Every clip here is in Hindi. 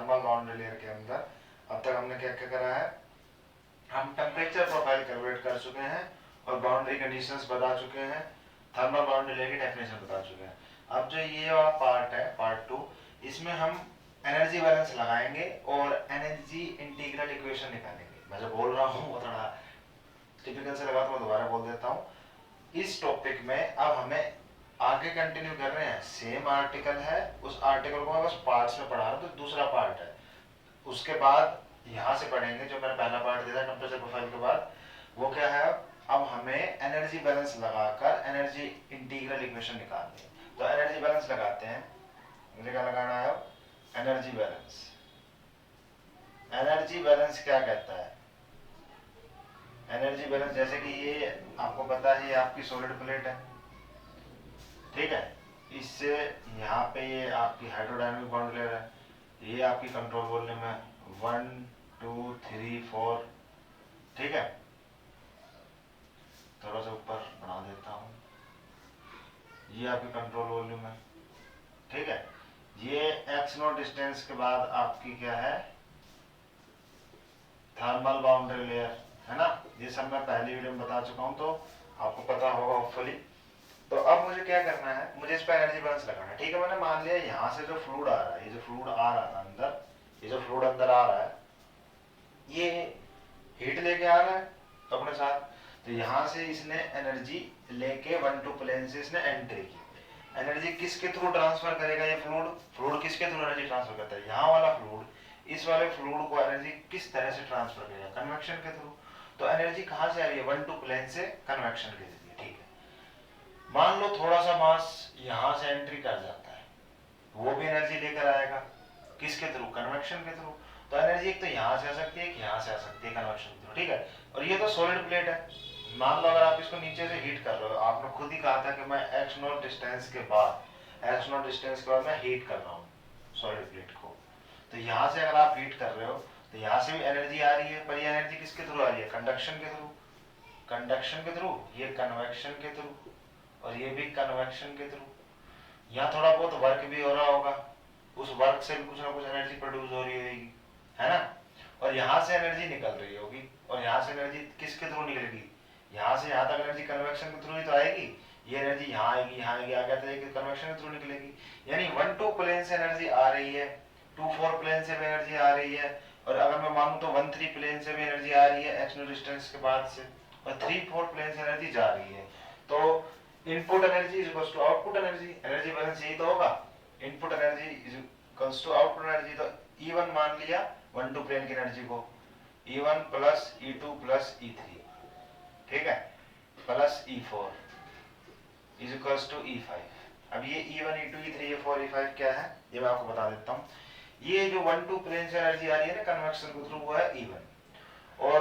थर्मल बाउंड्री लेयर के अंदर अब तक हमने क्या क्या करा है, हम टेम्परेचर प्रोफाइल कैलकुलेट कर चुके हैं और बाउंड्री कंडीशंस बता चुके हैं, थर्मल बाउंड्री लेयर की डेफिनेशन बता चुके हैं। अब जो ये वाला पार्ट है, पार्ट 2, इसमें हम एनर्जी बैलेंस लगाएंगे और एनर्जी इंटीग्रल इक्वेशन निकालेंगे। मैं जो बोल रहा हूँ वो थोड़ा टिपिकल से लगा तो मैं दोबारा बोल देता हूँ। इस टॉपिक में अब हमें आगे कंटिन्यू कर रहे हैं, सेम आर्टिकल है, उस आर्टिकल को मैं बस पार्ट्स में पढ़ा रहा हूँ, तो दूसरा पार्ट है। उसके बाद यहाँ से पढ़ेंगे जो मैंने पहला पार्ट दिया था टेम्परेचर प्रोफाइल के बाद, वो क्या है, अब हमें एनर्जी बैलेंस लगाकर एनर्जी इंटीग्रल इक्वेशन निकालनी है। तो एनर्जी बैलेंस लगाते हैं, मुझे क्या लगाना है, एनर्जी बैलेंस। एनर्जी बैलेंस क्या कहता है, एनर्जी बैलेंस जैसे कि ये आपको पता है, ये आपकी सॉलिड प्लेट है, ठीक है, इससे यहाँ पे ये आपकी हाइड्रोडायनामिक बाउंड्री लेयर है, ये आपकी कंट्रोल वॉल्यूम है 1 2 3 4, ठीक है, थोड़ा सा ऊपर बना देता हूँ, ये आपकी कंट्रोल वॉल्यूम है, ठीक है। ये एक्स नॉट डिस्टेंस के बाद आपकी क्या है, थर्मल बाउंड्री लेयर है ना, ये सब मैं पहली वीडियो में बता चुका हूँ, तो आपको पता होगा होपफुली। तो अब मुझे क्या करना है, मुझे इस पर एनर्जी बैलेंस लगाना है, ठीक है। मैंने मान लिया यहाँ से जो फ्लूइड आ रहा है, ये जो फ्लूइड आ रहा है अंदर, ये जो फ्लूइड अंदर आ रहा है, ये हीट लेके आ रहा है अपने साथ, तो यहाँ से इसने एनर्जी लेके 1 2 प्लेन से इसने एंट्री की। एनर्जी किसके थ्रू ट्रांसफर करेगा ये फ्लूइड, फ्लूइड किसके थ्रू एनर्जी ट्रांसफर करता है, यहाँ वाला फ्लूइड इस वाले फ्लूइड को एनर्जी किस तरह से ट्रांसफर करेगा, कन्वेक्शन के थ्रू। तो एनर्जी कहाँ से आ रही है, 1 2 प्लेन से कन्वेक्शन के जरिए, ठीक है। मान लो थोड़ा सा मास यहाँ से एंट्री कर जाता है, वो भी एनर्जी लेकर आएगा, किसके थ्रू, कन्वेक्शन के थ्रू। तो एनर्जी एक तो यहाँ से आ सकती है, एक यहाँ से आ सकती है कन्वेक्शन के थ्रू, ठीक है। और ये तो सॉलिड प्लेट है, मान लो अगर आप इसको नीचे से हीट कर रहे हो, आपने खुद ही कहा था कि मैं एक्स नॉट डिस्टेंस के बाद मैं हीट कर रहा हूँ सॉलिड प्लेट को। तो यहाँ से अगर आप हीट कर रहे हो तो यहाँ से भी एनर्जी आ रही है, पर ये एनर्जी किसके थ्रू आ रही है, कंडक्शन के थ्रू, कंडक्शन के थ्रू, ये कन्वेक्शन के थ्रू, और ये भी कन्वेक्शन के थ्रू। यहाँ थोड़ा बहुत वर्क भी हो रहा होगा, उस वर्क से भी कुछ ना कुछ एनर्जी प्रोड्यूस हो रही होगी, है ना। और यहाँ से एनर्जी निकल रही होगी, और यहाँ से एनर्जी किसके थ्रू निकलेगी, यहाँ से यहाँ तक एनर्जी कन्वेक्शन के थ्रू ही तो आएगी। ये एनर्जी यहाँ आएगी, यहाँ आएगी, आगे आते जाएगी कन्वेक्शन के थ्रू निकलेगी। यानी 1 2 प्लेन से एनर्जी आ रही है, 2 4 प्लेन से भी एनर्जी आ रही है, और अगर मैं मानूं तो 1 3 प्लेन से भी एनर्जी आ रही है एक्स नो डिस्टेंस के बाद से, और 3 4 प्लेन से एनर्जी जा रही है। तो input energy is equals to output energy, energy balance यही तो होगा, input energy is equals to output energy. तो E1 मान लिया 1 2 प्लेन की एनर्जी को, E1 plus E2 plus E3, ठीक है, plus E4 is equals to E5। अब ये E1 E2 E3 E4 E5 क्या है, ये मैं आपको बता देता हूँ। ये जो 1 2 प्लेन से एनर्जी आ रही है ना कन्वेक्शन के थ्रू, वो है E1, और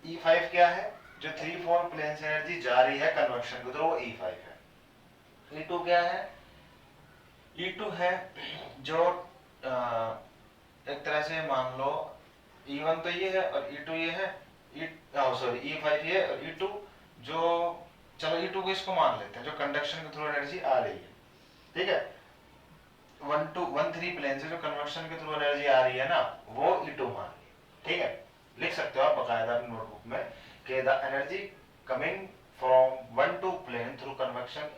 E5 क्या है, जो 3 4 प्लेन से एनर्जी जा रही है कन्वेक्शन के थ्रू, वो E5 है। E2 क्या है, E2 है जो एक तरह से मान लो E1 तो ये है और E2 ये है, E5 ये और E2 जो, चलो E2 को इसको मान लेते हैं, जो कंडक्शन के थ्रू एनर्जी आ रही है, ठीक है। 1 2 1 3 प्लेन से जो कन्वेक्शन के थ्रू एनर्जी आ रही है ना, वो E2 मान ली, ठीक है। लिख सकते हो आप बकायदा नोटबुक में कि the energy coming from 1 2 plane through convection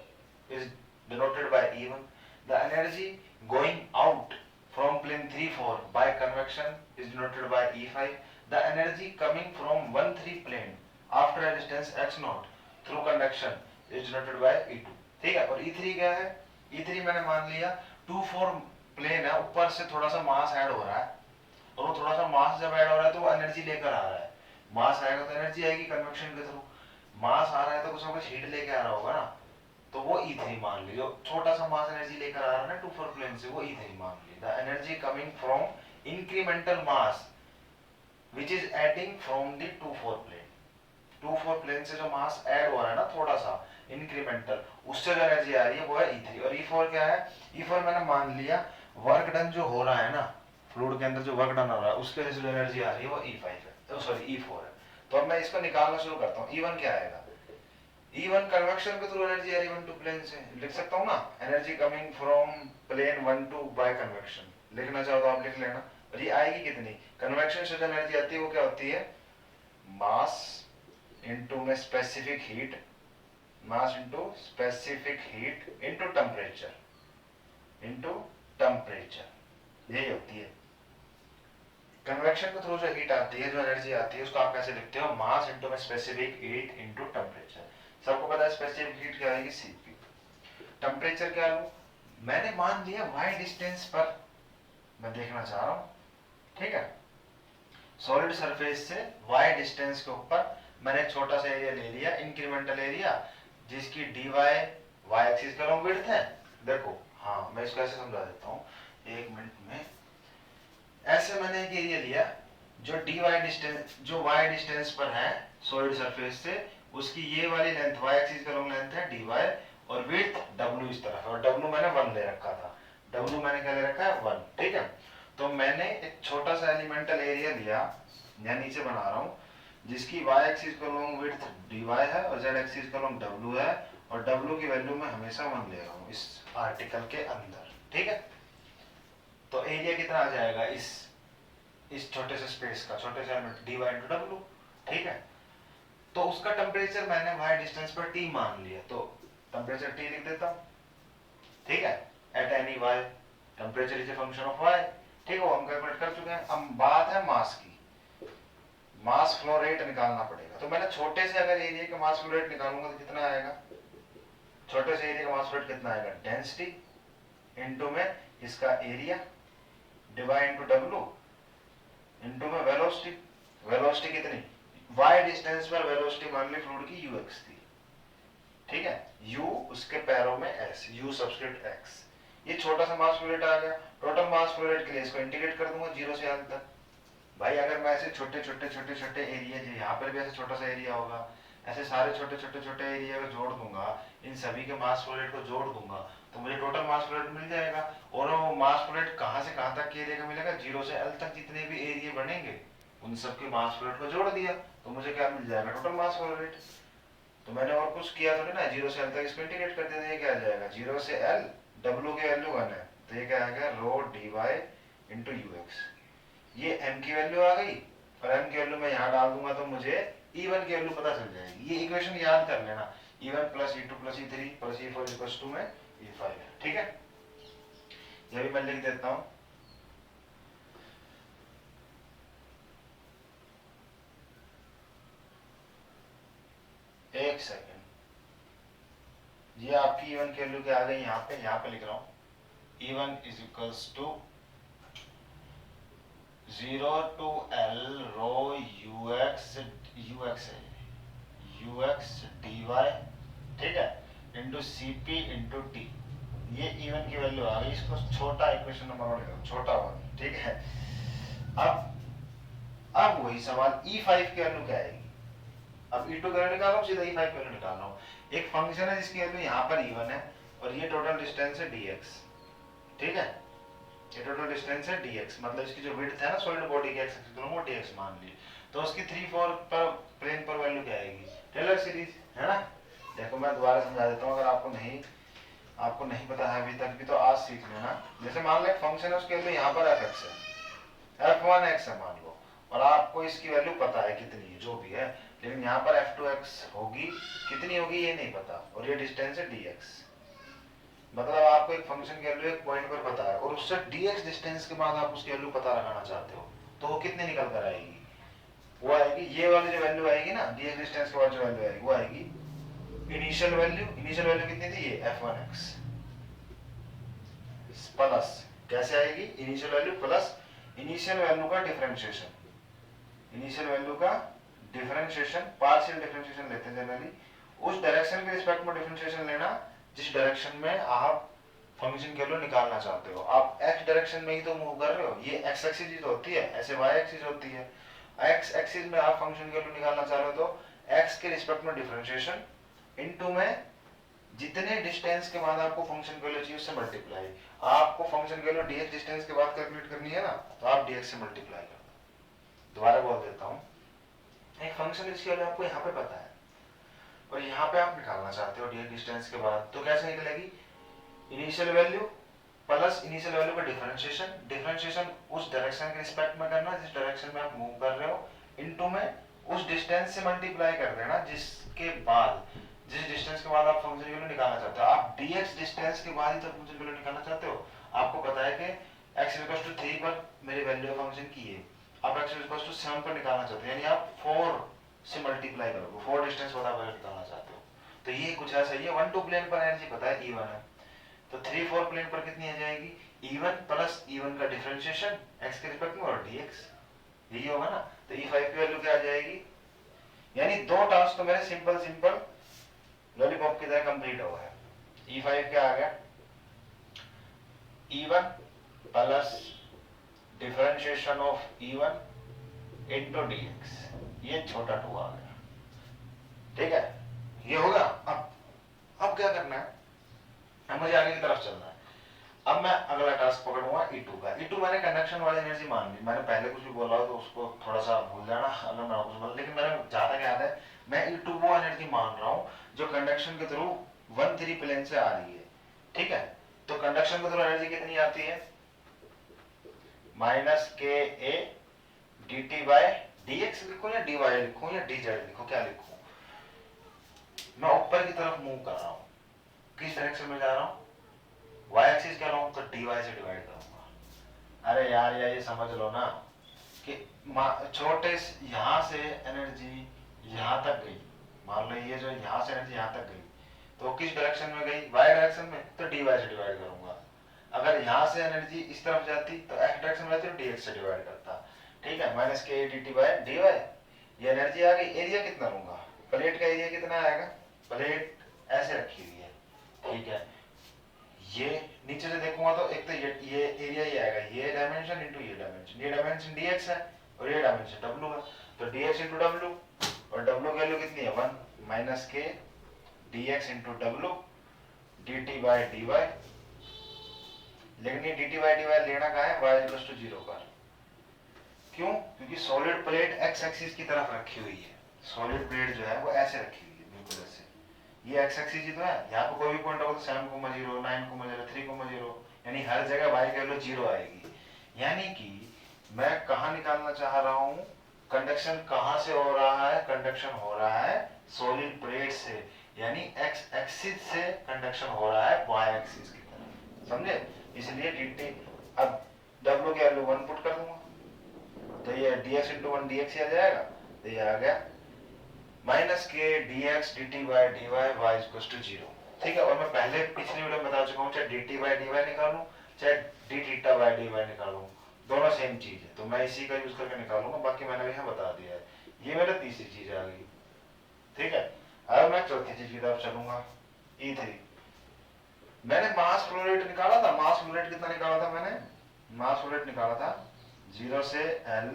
is denoted by E1, the energy going out from plane 3 4 by convection is denoted by E5, the energy coming from 1 3 plane after a distance x naught through conduction is denoted by E2, ठीक है। और E3 क्या है, E3 मैंने मान लिया 2 4 प्लेन है, ऊपर से थोड़ा सा मास ऐड हो रहा है, और वो थोड़ा सा मास जब ऐड हो रहा है तो वो एनर्जी लेकर आ रहा है, मास आएगा तो एनर्जी आएगी कन्वेक्शन के थ्रू, मास आ रहा है तो कुछ ना कुछ हीट लेके आ रहा होगा ना, तो वो E3 मान ली, जो छोटा सा मास एनर्जी लेकर आ रहा है ना 2 4 प्लेन से, वो E3 मान ली। The energy coming from incremental mass which is adding from the 2 4 plane, 2 4 plane से जो मास ऐड हो रहा है ना थोड़ा सा इंक्रीमेंटल, उससे जो एनर्जी आ रही है वो है E3। और E4 क्या है, E4 मैंने मान लिया वर्क डन जो हो रहा है ना फ्लूइड के अंदर, जो वर्क डन हो रहा है उसके वजह से जो एनर्जी आ रही है वो E5 है, तो सॉरी E4 है। तो अब मैं इसको निकालना शुरू करता हूँ। E1 क्या आएगा, E1 कन्वेक्शन के थ्रू एनर्जी आ रही है 1 2 प्लेन से, लिख सकता हूँ ना, energy coming from plane 1 2 by convection, लिखना चाहो तो आप लिख लेना, और ये आएगी कितनी, कन्वेक्शन से जो एनर्जी आती है वो क्या होती है, मास इनटू में specific heat, mass into specific heat into temperature, into temperature, यही होती है। कन्वेक्शन के थ्रू जो हीट आती है, जो एनर्जी आती है, उसको आप कैसे लिखते हो, मास इनटू में स्पेसिफिक हीट इनटू टेम्परेचर। सबको पता है स्पेसिफिक हीट क्या आएगी, सीपी। टेम्परेचर क्या लूं, मैंने मान लिया वाई डिस्टेंस पर मैं देखना चाह रहा हूं, ठीक है। सॉलिड सरफेस से वाई डिस्टेंस के ऊपर मैंने एक छोटा सा एरिया ले लिया, इंक्रीमेंटल एरिया, जिसकी डी वाई वाई एक्सिस का लॉन्ग विड्थ है। देखो हाँ मैं इसको ऐसे समझा देता हूँ एक मिनट में। ऐसे मैंने एक एरिया लिया जो डी वाई डिस्टेंस, जो वाई डिस्टेंस पर है सॉलिड सरफेस से, उसकी ये वाली लेंथ वाई एक्सिस का लॉन्ग लेंथ है डी वाई, और विड्थ डब्ल्यू इस तरफ है, और डब्ल्यू मैंने 1 ले रखा था, डब्ल्यू मैंने क्या ले रखा है 1, ठीक है। तो मैंने एक छोटा सा एलिमेंटल एरिया लिया, यहाँ नीचे बना रहा हूँ, जिसकी y एक्सिस का लॉन्ग विड्थ dy है और z एक्सिस का लॉन्ग w है, और w की वैल्यू मैं हमेशा 1 ले रहा हूँ इस आर्टिकल के अंदर, ठीक है। तो एरिया कितना आ जाएगा इस छोटे से स्पेस का, छोटे से एलिमेंट dy इंटू w, ठीक है। तो उसका टेम्परेचर मैंने y डिस्टेंस पर t मान लिया, तो टेम्परेचर t लिख देता हूँ, ठीक है, at any y, temperature is a function of y, ठीक है, वो हम कैलकुलेट कर चुके हैं। अब बात है मास की, मास फ्लो रेट निकालना पड़ेगा। तो मैंने छोटे से अगर एरिया का मास फ्लो रेट निकालूंगा तो कितना आएगा, छोटे से एरिया का मास फ्लो रेट कितना आएगा, डेंसिटी इनटू में इसका area divide into W into में वेलोसिटी, वेलोसिटी कितनी, y डिस्टेंस पर वेलोसिटी मान ली फ्लूइड की ux थी, ठीक है, u उसके पैरों में s, u सबस्क्रिप्ट x, ये छोटा सा मास फ्लो रेट आ गया। टोटल मास फ्लो रेट के लिए इसको इंटीग्रेट कर दूंगा 0 से l तक। भाई अगर मैं ऐसे छोटे छोटे छोटे छोटे एरिया, जो यहाँ पर भी ऐसे छोटा सा एरिया होगा, ऐसे सारे छोटे छोटे छोटे एरिया को जोड़ दूंगा, इन सभी के मास फ्लो रेट को जोड़ दूंगा, तो मुझे टोटल मास फ्लो रेट मिल जाएगा। और वो मास फ्लो रेट कहाँ से कहाँ तक के एरिया का मिलेगा, 0 से l तक जितने भी एरिया बनेंगे उन सबके मास फ्लो रेट को जोड़ दिया, तो मुझे क्या मिल जाएगा, टोटल मास फ्लो रेट। तो मैंने और कुछ किया थोड़ी ना, 0 से l तक इसको इंटीग्रेट कर देते, क्या आ जाएगा, 0 से l, w की वैल्यू 1 है, तो ये क्या आ गया, rho D y into ux। ये m की वैल्यू आ गई, और m की वैल्यू मैं यहाँ डाल दूंगा तो मुझे E1 की वैल्यू पता चल जाएगी। ये इक्वेशन याद कर लेना, E1 plus E2 plus E3 plus E4 equals to में E5, ठीक है। ये भी मैं लिख देता हूँ, एक सेकेंड, ये आपकी E1 की वैल्यू क्या आ गई, यहाँ पे लिख रहा हूँ, E1 is equals to 0 to L rho ux dy, ठीक है, इंटू Cp इंटू टी। ये E1 की वैल्यू आ गई, इसको छोटा इक्वेशन नंबर 1 लिखो, छोटा 1, ठीक है। अब वही सवाल, E5 की वैल्यू क्या आएगी, अब E2 की वैल्यू निकालो, सीधा E5 की वैल्यू निकाल रहा हूँ। एक फंक्शन है जिसकी वैल्यू यहाँ पर E1 है, और ये टोटल डिस्टेंस है dx, ठीक है, ये टोटल डिस्टेंस है dx, मतलब इसकी जो विड्थ है ना सॉलिड बॉडी की x एक्सिस को वो dx मान ली, तो उसकी 3-4 पर प्लेन पर वैल्यू क्या आएगी, टेलर सीरीज है ना। देखो मैं दोबारा समझा देता हूँ, अगर आपको नहीं पता है अभी तक भी तो आज सीख लेना। जैसे मान लो फंक्शन है, उसके लिए यहाँ पर f(x) है, f1x है मान लो, और आपको इसकी वैल्यू पता है कितनी है, जो भी है, लेकिन यहाँ पर f2x होगी, कितनी होगी ये नहीं पता, और ये डिस्टेंस है dx। मतलब आपको एक फंक्शन की वैल्यू एक पॉइंट पर पता है, और उससे dx डिस्टेंस के बाद आप उसकी वैल्यू पता लगाना चाहते हो, तो वो कितनी निकल कर आएगी, वो आएगी ये वाली जो वैल्यू आएगी ना, dx डिस्टेंस के बाद जो वैल्यू आएगी वो आएगी इनिशियल वैल्यू कितनी थी, ये f1x प्लस, कैसे आएगी, initial value plus initial value का डिफरेंशिएशन, इनिशियल वैल्यू का डिफरेंशिएशन, पार्शियल डिफरेंशिएशन लेते हैं जनरली, उस डायरेक्शन के रिस्पेक्ट में डिफरेंशिएशन लेना जिस डायरेक्शन में आप फंक्शन के वैल्यू निकालना चाहते हो। आप x डायरेक्शन में ही तो मूव कर रहे हो, ये x एक्सिस ही तो होती है, ऐसे y एक्सिस होती है, x एक्सिस में आप फंक्शन के वैल्यू निकालना चाह रहे हो तो x के रिस्पेक्ट में डिफरेंशिएशन इनटू में जितने डिस्टेंस के बाद आपको फंक्शन की वैल्यू चाहिए उससे मल्टीप्लाई। आपको फंक्शन की वैल्यू dx डिस्टेंस के बाद कैलकुलेट करनी है ना, तो आप dx से मल्टीप्लाई कर दो। दोबारा बोल देता हूँ, एक फंक्शन इसकी वैल्यू आपको यहाँ पे पता है और यहाँ पे आप निकालना चाहते हो dx डिस्टेंस के बाद, तो कैसे निकलेगी, initial value plus initial value का डिफरेंशिएशन, डिफरेंशिएशन उस डायरेक्शन के रिस्पेक्ट में करना जिस डायरेक्शन में आप मूव कर रहे हो, इनटू में उस डिस्टेंस से मल्टीप्लाई कर देना जिसके बाद, जिस डिस्टेंस के बाद आप फंक्शन की वैल्यू निकालना चाहते हो। आप dx डिस्टेंस के बाद ही तो फंक्शन की वैल्यू निकालना चाहते हो। आपको पता है कि x 3 पर मेरी वैल्यू फंक्शन की है, आप x 7 पर निकालना चाहते हो, यानी आप 4 से मल्टीप्लाई करोगे, 4 डिस्टेंस बाद आप निकालना चाहते हो। तो ये कुछ ऐसा ही है। 1 2 प्लेन पर एनर्जी पता है E1 है, तो 3 4 प्लेन पर कितनी आ जाएगी, E1 प्लस E1 का डिफरेंशिएशन x के रिस्पेक्ट में और dx, यही होगा ना। तो E5 की वैल्यू क्या आ जाएगी, यानी दो टास्क तो मेरे सिंपल सिंपल लॉलीपॉप की तरह कंप्लीट हो गए। E5 क्या आ गया, E1 plus differentiation of E1 into dx, ये छोटा 2 आ गया, ठीक है, ये होगा। अब क्या करना है, अब मुझे आगे की तरफ चलना है। अब मैं अगला टास्क पकड़ूंगा E2 का। E2 मैंने कंडक्शन वाली एनर्जी मान ली, मैंने पहले कुछ भी बोला हो तो उसको थोड़ा सा भूल जाना अगर मैं कुछ बोला, लेकिन मैंने जहां तक याद है मैं E2 वो एनर्जी मान रहा हूँ जो कंडक्शन के थ्रू 1 3 प्लेन से आ रही है, ठीक है। तो कंडक्शन के थ्रू एनर्जी कितनी आती है, minus k A d T by d x लिखूं या डी वाई लिखूं या डी जेड लिखूं, क्या लिखूं। मैं ऊपर की तरफ मूव कर रहा हूँ, किस डायरेक्शन में जा रहा हूँ, वाई एक्सिस क्या लाऊं, तो डी वाई से डिवाइड करूंगा। अरे यार ये समझ लो ना कि छोटे यहाँ से एनर्जी यहाँ तक गई, मान लो ये जो यहाँ से एनर्जी यहाँ तक गई, तो किस डायरेक्शन में गई, वाई डायरेक्शन में, तो डी वाई से डिवाइड करूंगा। अगर यहाँ से एनर्जी इस तरफ जाती तो एक्स डायरेक्शन में जाती तो डी एक्स से डिवाइड करता, ठीक है। Minus k d T by d y, ये एनर्जी आ गई। एरिया कितना लूंगा, प्लेट का एरिया कितना आएगा, प्लेट ऐसे रखी हुई है, ठीक है। ये नीचे से देखूंगा तो एक तो ये एरिया ही आएगा, ये डायमेंशन इनटू ये डायमेंशन, ये डायमेंशन dx है और ये डायमेंशन w है, तो dx इनटू w, और w की वैल्यू कितनी है 1 minus k dx into w dt by dy, लेकिन ये dt बाय dy लेना कहाँ है, y इक्वल्स टू 0 पर। क्यों, क्योंकि सॉलिड प्लेट x एक्सिस की तरफ रखी हुई है, सॉलिड प्लेट जो है वो ऐसे रखी हुई है बिल्कुल ऐसे, ये x एक्सिस ही तो है। यहाँ पे कोई भी पॉइंट होगा तो 7,0 9,0 3,0, यानी हर जगह y की वैल्यू 0 आएगी। यानी कि मैं कहाँ निकालना चाह रहा हूँ, कंडक्शन कहाँ से हो रहा है, कंडक्शन हो रहा है सॉलिड प्लेट से, यानी x एक्सिस से कंडक्शन हो रहा है y एक्सिस की तरफ, समझे। इसलिए dt, अब w की वैल्यू 1 पुट कर दूंगा तो ये dx इंटू 1 dx ही आ जाएगा, तो ये आ गया minus k dx dt by dy y equals to 0, ठीक है। और मैं पहले पिछली वीडियो में बता चुका हूँ, चाहे dt बाय dy निकालूं चाहे d थीटा बाय dy निकालूं, दोनों सेम चीज है, तो मैं इसी का यूज करके निकालूंगा, बाकी मैंने यहाँ बता दिया है। ये मेरा तीसरी चीज आ गई, ठीक है। अब मैं चौथी चीज की तरफ चलूंगा, E3। मैंने मास फ्लो रेट निकाला था, मास फ्लो रेट कितना निकाला था मैंने, मास फ्लो रेट निकाला था 0 से L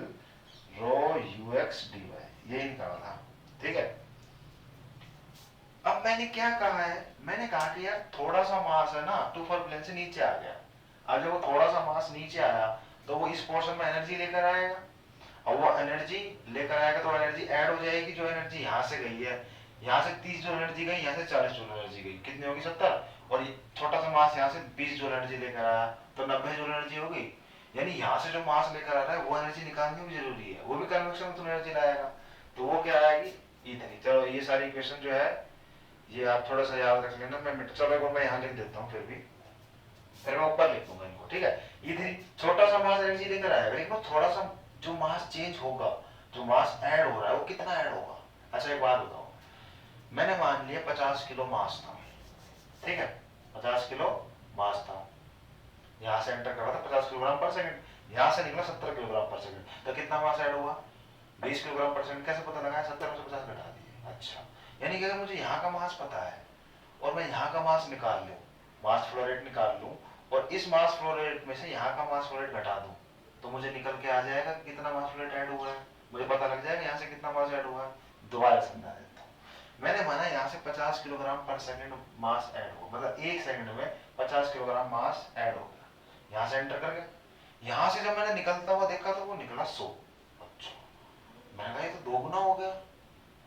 रो ux dy, यही निकाला था, ठीक है। अब मैंने क्या कहा है, मैंने कहा कि यार थोड़ा सा मास है ना 2 4 प्लेन से नीचे आ गया, अब जब वो थोड़ा सा मास नीचे आया तो वो इस पोर्शन में एनर्जी लेकर आएगा, और वो एनर्जी लेकर आएगा तो एनर्जी ऐड हो जाएगी, जो एनर्जी यहाँ से गई है, यहाँ से 30 जूल एनर्जी गई, यहाँ से 40 जूल एनर्जी गई, कितनी होगी 70, और ये छोटा सा मास यहाँ से 20 जूल एनर्जी लेकर आया तो 90 जूल एनर्जी हो गई। यानी यहाँ से जो मास लेकर आ रहा है वो एनर्जी निकालनी भी जरूरी है, वो भी कन्वेक्शन में एनर्जी लाएगा, तो वो क्या आएगी इतनी। चलो ये सारी इक्वेशन जो है ये आप थोड़ा सा याद रख लेना, मैं चलो एक बार मैं यहाँ लिख देता हूँ, फिर मैं ऊपर लिख दूंगा इनको, ठीक है। इधर छोटा सा मास एनर्जी लेकर आएगा, लेकिन थोड़ा सा जो मास चेंज होगा, जो मास ऐड हो रहा है वो कितना ऐड होगा। अच्छा एक बात बताओ, मैंने मान लिया 50 किलो मास था, ठीक है, 50 किलो मास था, यहाँ से एंटर करा था 50 किलोग्राम पर सेकंड, यहाँ से निकला 70 किलोग्राम पर सेकंड, तो कितना मास ऐड हुआ 20 किलोग्राम पर सेकंड। कैसे पता लगाया, 70 में से 50 घटा दिए। अच्छा, यानी कि अगर मुझे यहाँ का मास पता है और मैं यहाँ का मास निकाल लूँ, मास फ्लो रेट निकाल लूँ, और इस मास फ्लो रेट में से यहाँ का मास फ्लो रेट घटा दूँ, तो मुझे निकल के आ जाएगा कितना मास फ्लो रेट ऐड हुआ है, मुझे पता लग जाएगा यहाँ से कितना मास ऐड हुआ है। दोबारा समझा देता हूँ, मैंने माना यहाँ से 50 किलोग्राम पर सेकंड मास ऐड हो, मतलब एक सेकंड में 50 किलोग्राम मास ऐड हो गया, यहाँ से एंटर कर गया। यहाँ से जब मैंने निकलता हुआ देखा तो वो निकला 100। अच्छा, मैंने कहा ये तो दोगुना हो गया,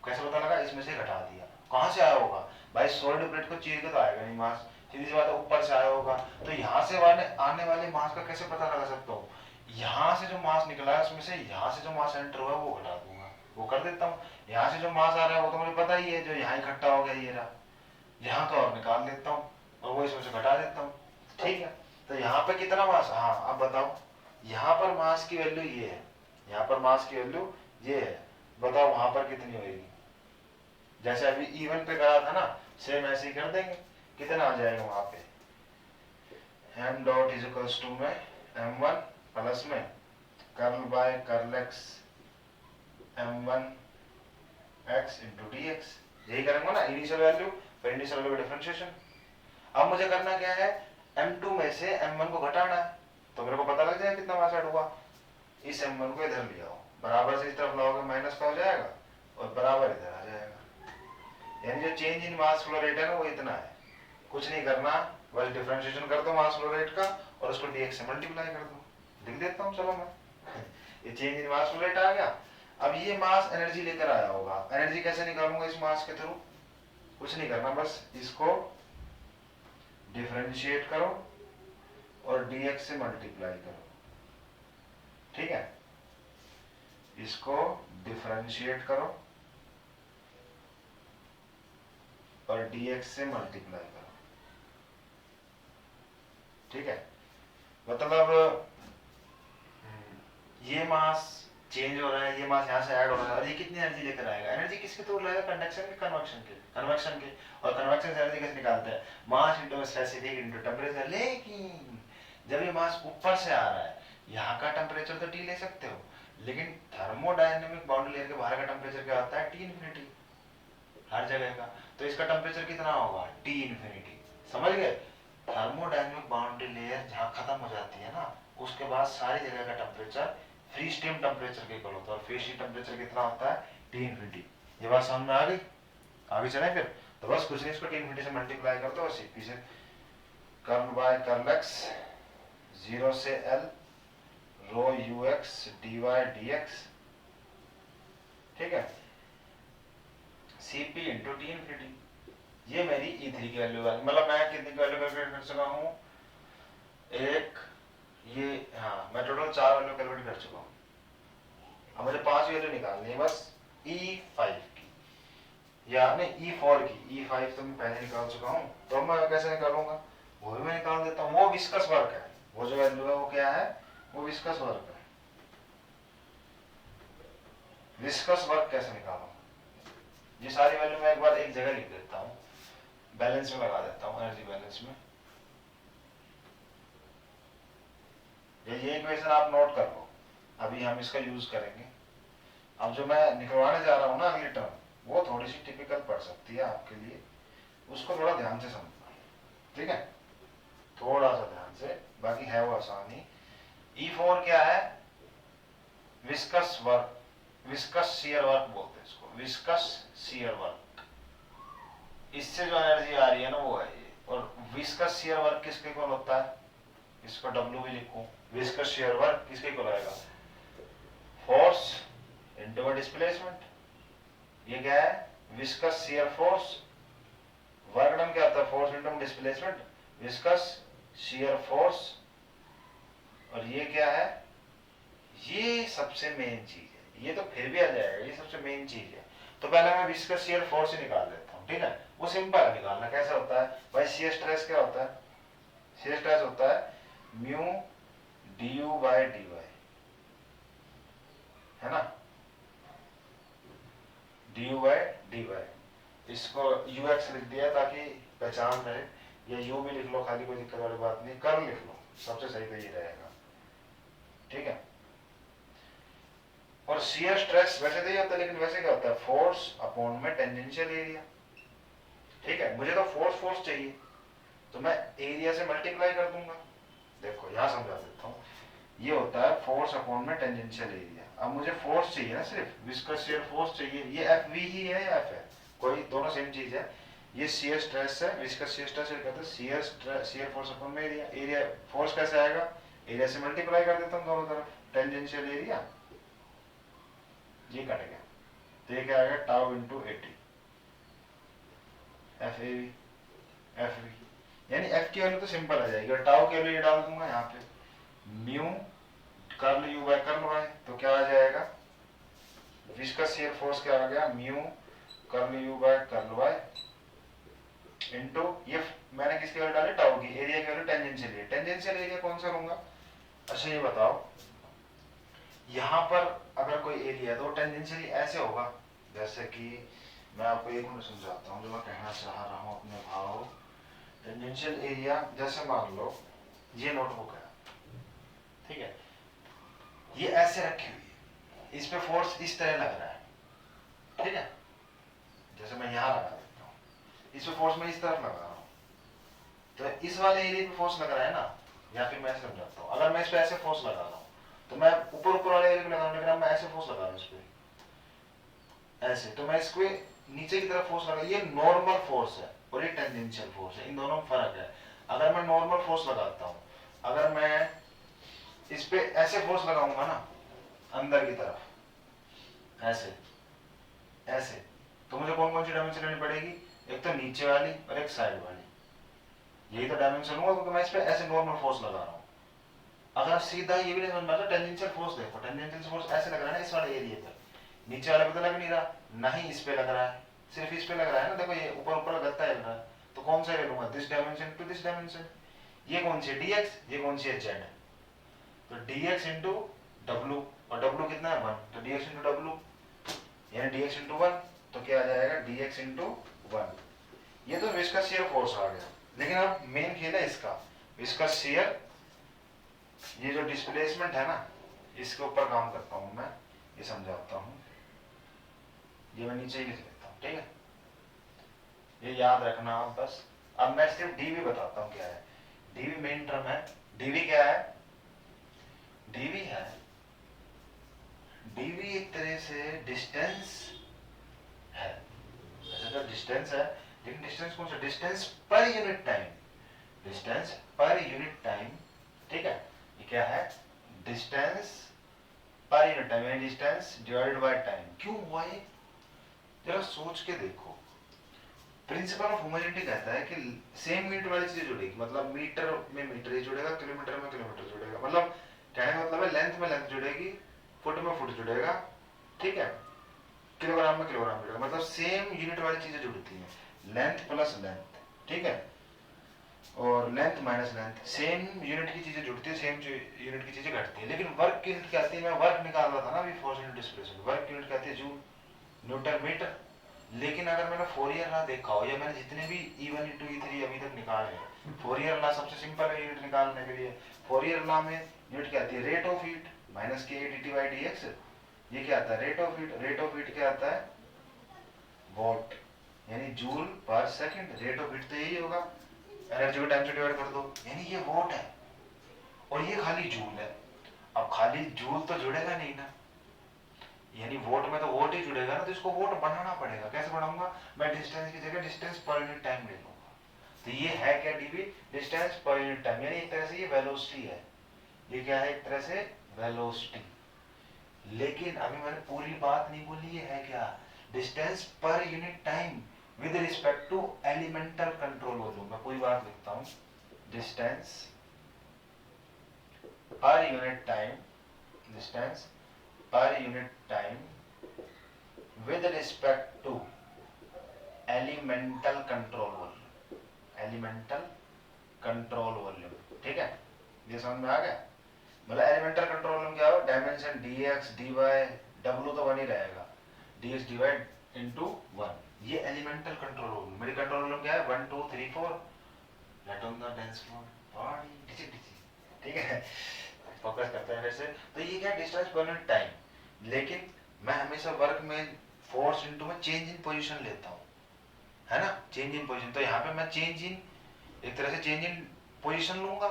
कैसे पता लगा, इसमें से घटा दिया, कहाँ से आया होगा भाई, सॉलिड प्लेट को चीर के तो आएगा नहीं मास, सीधी सी बात है ऊपर से आया होगा। तो यहाँ से आने वाले मास का कैसे पता लगा सकता हूँ, यहाँ से जो मास निकला है उसमें से यहाँ से जो मास एंटर हुआ है वो घटा दूंगा, वो कर देता हूँ। यहाँ से जो मास आ रहा है वो तो मुझे पता ही है, जो यहाँ इकट्ठा हो गया ये रहा, यहाँ तो और निकाल लेता हूँ और वो इसमें से घटा देता हूँ। ठीक है, तो यहाँ पे कितना मास, हाँ अब बताओ, यहाँ पर मास की वैल्यू ये है, यहाँ पर मास की वैल्यू ये है, बताओ वहां पर कितनी होगी। जैसे अभी इवन पे करा था ना, सेम ऐसे ही कर देंगे, कितना आ जाएगा वहां पे, m dot is equals to में m1 प्लस में curl by curl x m1 x into d x, यही करेंगे ना इनिशियल वैल्यू फिर इनिशियल वैल्यू डिफरेंशिएशन। अब मुझे करना क्या है, m2 में से m1 को घटाना है, तो मेरे को पता लग जाएगा कितना मास ऐड हुआ। इस m1 को इधर ले आओ, बराबर से इस तरफ लाओगे माइनस का हो जाएगा और बराबर इधर आ जाएगा, यानी जो change in mass flow rate है ना वो इतना है। कुछ नहीं करना, बस डिफरेंशिएशन कर दो मास फ्लो रेट का और उसको dx से मल्टीप्लाई कर दो, लिख देता हूँ चलो मैं ये change in mass flow rate आ गया। अब ये मास एनर्जी लेकर आया होगा, एनर्जी कैसे निकालूंगा इस मास के थ्रू, कुछ नहीं करना, बस इसको डिफरेंशिएट करो और dx से मल्टीप्लाई करो। ठीक है, इसको डिफरेंशिएट करो और dx से मल्टीप्लाई करो। ठीक है, मतलब ये मास चेंज हो रहा है, ये मास यहाँ से ऐड हो रहा है और ये कितनी एनर्जी लेकर आएगा, एनर्जी किसके थ्रू लाएगा, कंडक्शन के कन्वेक्शन के, कन्वेक्शन के। और कन्वेक्शन से एनर्जी कैसे निकालते हैं, mass into specific into temperature. लेकिन जब ये मास ऊपर से आ रहा है, यहाँ का टेम्परेचर तो T ले सकते हो, लेकिन थर्मोडायनेमिक बाउंड्री लेयर के बाहर का टेम्परेचर क्या होता है, T इन्फिनिटी हर जगह का। तो इसका टेम्परेचर कितना होगा, T इन्फिनिटी, समझ गए। थर्मोडायनेमिक बाउंड्री लेयर जहाँ खत्म हो जाती है ना, उसके बाद सारी जगह का टेम्परेचर फ्री स्टीम टेम्परेचर के इक्वल होता है, और फ्री स्टीम टेम्परेचर कितना होता है, T इन्फिनिटी। ये बात समझ में आ गई, आगे चलें फिर। तो बस कुछ नहीं, इसको T इन्फिनिटी से मल्टीप्लाई कर दो, सीपी से कर्ल बाय कर्ल x 0 से L rho ux dy dx। ठीक है, Cp इंटू टी इन्फिनिटी, ये मेरी E3 की वैल्यू है, मतलब मैं कितनी की वैल्यू कैलकुलेट कर चुका हूँ, एक ये, हाँ मैं टोटल 4 वैल्यू कैलकुलेट कर चुका हूँ। अब मुझे 5 वैल्यू निकालनी है बस, E5 की या नहीं E4 की, E5 तो मैं पहले निकाल चुका हूँ, तो मैं कैसे निकालूंगा, वो भी मैं निकाल देता हूँ। वो विस्कस वर्क है, वो जो वैल्यू है वो क्या है, वो विस्कस वर्क है। विस्कस वर्क कैसे निकालूं, ये सारी वैल्यू मैं एक बार एक जगह लिख देता हूँ, बैलेंस में लगा देता हूँ, एनर्जी बैलेंस में। ये इक्वेशन आप नोट कर लो, अभी हम इसका यूज करेंगे। अब जो मैं निकलवाने जा रहा हूँ ना अगली टर्म, वो थोड़ी सी टिपिकल पड़ सकती है आपके लिए, उसको थोड़ा ध्यान से समझना, ठीक है, थोड़ा सा ध्यान से, बाकी है वो आसानी। E4 क्या है, viscous work, viscous shear work बोलते हैं इसको, विस्कस शियर वर्क। इससे जो एनर्जी आ रही है ना वो है ये, और विस्कस शियर वर्क किसके इक्वल होता है, इसको W भी लिखूं, विस्कस शियर वर्क किसके इक्वल आएगा, फोर्स इनटू डिस्प्लेसमेंट। ये क्या है, viscous shear force, work done क्या होता है, force into displacement, viscous shear force. और ये क्या है, ये सबसे मेन चीज है, ये तो फिर भी आ जाएगा, ये सबसे मेन चीज है। तो पहले मैं विस्कस शियर फोर्स ही निकाल देता हूँ, ठीक है, वो सिंपल है निकालना। कैसे होता है भाई, शियर स्ट्रेस क्या होता है, शियर स्ट्रेस होता है म्यू du बाय dy, है ना, du बाय dy। इसको ux लिख दिया ताकि पहचान रहे, या u भी लिख लो खाली, कोई दिक्कत वाली बात नहीं, कर लिख लो, सबसे सही तो ये रहेगा, ठीक है। और शियर स्ट्रेस वैसे तो ये होता है, लेकिन वैसे क्या होता है, फोर्स अपॉन में टेंजेंशियल एरिया, ठीक है। मुझे तो फोर्स चाहिए, तो मैं एरिया से मल्टीप्लाई कर दूंगा। देखो यहां समझा देता हूँ, ये होता है फोर्स अपॉन में टेंजेंशियल एरिया। अब मुझे फोर्स चाहिए ना, सिर्फ विस्कस शियर फोर्स चाहिए, ये एफ वी ही है या एफ है, कोई दोनों सेम चीज है। ये शियर स्ट्रेस है, विस्कस शियर स्ट्रेस कहते हैं शियर फोर्स अपॉन में एरिया। एरिया फोर्स कैसे आएगा, एरिया से मल्टीप्लाई कर देता हूँ दोनों तरफ, टेंजेंशियल एरिया, ये कट गया, तो ये क्या आएगा, tau into 80, F A V, F V, यानी एफ की वैल्यू तो सिंपल आ जाएगी और टाउ की वैल्यू ये डाल दूंगा यहाँ पे, mu curl u by curl y, तो क्या आ जाएगा, विस्कस शियर फोर्स क्या आ गया, mu curl u by curl y into ये मैंने किसकी वैल्यू डाली, टाउ की, एरिया की value tangential area, tangential area कौन सा लूंगा। अच्छा ये बताओ, यहाँ पर अगर कोई एरिया है तो टेंजेंशियली ऐसे होगा, जैसे कि मैं आपको एक मिनट समझाता हूँ जो मैं कहना चाह रहा हूँ अपने भाव। टेंजेंशियल एरिया जैसे मान लो ये नोटबुक है, ठीक है, ये ऐसे रखी हुई है, इस पे फोर्स इस तरह लग रहा है, ठीक है, जैसे मैं यहाँ लगा देता हूँ, इस पे फोर्स मैं इस तरफ लगा रहा हूँ, तो इस वाले एरिया पे फोर्स लग रहा है ना, या फिर मैं समझाता हूँ, अगर मैं इस पे ऐसे फोर्स लगा रहा हूँ तो मैं ऊपर ऊपर वाले एरिया पे लगा रहा हूँ, लेकिन मैं ऐसे फोर्स लगा रहा हूँ इस पे ऐसे, तो मैं इसको नीचे की तरफ फोर्स लगा, ये नॉर्मल फोर्स है और ये टेंजेंशियल फोर्स है, इन दोनों में फर्क है। अगर मैं नॉर्मल फोर्स लगाता हूँ, अगर मैं इस पे ऐसे फोर्स लगाऊंगा ना अंदर की तरफ ऐसे ऐसे, तो मुझे कौन कौन सी डायमेंशन लेनी पड़ेगी, एक तो नीचे वाली और एक साइड वाली, यही तो डायमेंशन हुआ क्योंकि मैं इस पे ऐसे नॉर्मल फोर्स लगा रहा हूँ। अगर सीधा ये भी नहीं समझ में आता, टेंजेंशियल फोर्स देखो, टेंजेंशियल फोर्स ऐसे लग रहा है ना इस वाले एरिया पर, नीचे वाले पे तो लग नहीं रहा, ना ही इस पे लग रहा है, सिर्फ इस पे लग रहा है ना, देखो ये ऊपर ऊपर गत्ता हिल रहा है, तो कौन सा ले लूंगा, this dimension to this dimension, ये कौन सी है dx, ये कौन सी है z, तो dx इंटू डब्ल्यू, और w कितना है 1, तो dx इंटू डब्ल्यू यानी dx इंटू 1, तो क्या आ जाएगा dx इंटू 1। ये तो विस्कस शियर फोर्स आ गया, लेकिन अब मेन खेल है इसका, विस्कस शियर, ये जो डिस्प्लेसमेंट है ना इसके ऊपर काम करता हूं मैं, ये समझाता हूं, ये मैं नीचे ही लिख लेता हूं, ठीक है, ये याद रखना आप बस। अब मैं सिर्फ डीवी बताता हूं क्या है, डीवी मेन टर्म है, डीवी क्या है, डीवी है, डीवी एक तरह से डिस्टेंस है, ऐसे तो डिस्टेंस है, लेकिन डिस्टेंस कौन सा, distance per unit time, distance per unit time, ठीक है, ये क्या है, डिस्टेंस पर यूनिट टाइम, यानी डिस्टेंस डिवाइडेड बाय टाइम। क्यों हुआ ये, जरा सोच के देखो, प्रिंसिपल ऑफ होमोजेनिटी कहता है कि सेम यूनिट वाली चीज जुड़ेगी, मतलब मीटर में मीटर ही जुड़ेगा, किलोमीटर में किलोमीटर जुड़ेगा, मतलब कहने का मतलब है लेंथ में लेंथ जुड़ेगी, फुट में फुट जुड़ेगा, ठीक है, किलोग्राम में किलोग्राम जुड़ेगा, मतलब सेम यूनिट वाली चीजें जुड़ती हैं, लेंथ प्लस लेंथ, ठीक है, और length minus length, same unit की चीजें जुड़ती है, सेम यूनिट की चीजें घटती है, लेकिन वर्क की यूनिट क्या आती है, मैं वर्क निकाल रहा था ना अभी, फोर्स यूनिट डिस्प्लेसमेंट, वर्क की यूनिट क्या आती है, जूल, न्यूटन मीटर। लेकिन अगर मैंने फोरियर लॉ देखा हो, या मैंने जितने भी E1 इंटू E3 अभी तक निकाले हैं, फोरियर लॉ सबसे सिंपल है यूनिट निकालने के लिए, फोरियर लॉ में यूनिट क्या आती है, रेट ऑफ हीट माइनस के dt बाई dx, ये क्या आता है, rate of heat, rate of heat क्या आता है, वॉट, यानी जूल पर सेकंड, रेट ऑफ हीट तो यही होगा, एनर्जी को टाइम से डिवाइड कर दो, यानी ये वॉट है, और ये खाली जूल है। अब खाली जूल तो जुड़ेगा नहीं ना, यानी वोट में तो वोट ही जुड़ेगा ना, तो इसको वोट बनाना पड़ेगा, कैसे बनाऊंगा, मैं डिस्टेंस की जगह डिस्टेंस पर यूनिट टाइम ले लूंगा, तो ये है क्या dv, distance per unit time, यानी एक तरह से ये वेलोसिटी है, ये क्या है, एक तरह से वेलोसिटी। लेकिन अभी मैंने पूरी बात नहीं बोली, ये है क्या, distance per unit time with respect to elemental control volume, मैं पूरी बात लिखता हूं, distance per unit time, distance per unit time with respect to elemental control volume, elemental control volume, ठीक है, ये समझ में आ गया, मतलब एलिमेंटल कंट्रोल वॉल्यूम क्या हो, डायमेंशन dx dy, w तो बन ही रहेगा, dx dy into 1, ये एलिमेंटल कंट्रोल वॉल्यूम, मेरी कंट्रोल वॉल्यूम क्या है 1 2 3 4, let on the dance floor body डिची डिची, ठीक है, फोकस करते हैं फिर से, तो ये क्या डिस्टेंस पर यूनिट टाइम, लेकिन मैं हमेशा वर्क में फोर्स इनटू में चेंज इन पोजीशन लेता हूँ, है ना, चेंज इन पोजीशन, तो यहाँ पे मैं चेंज इन, एक तरह से चेंज इन पोजीशन लूंगा,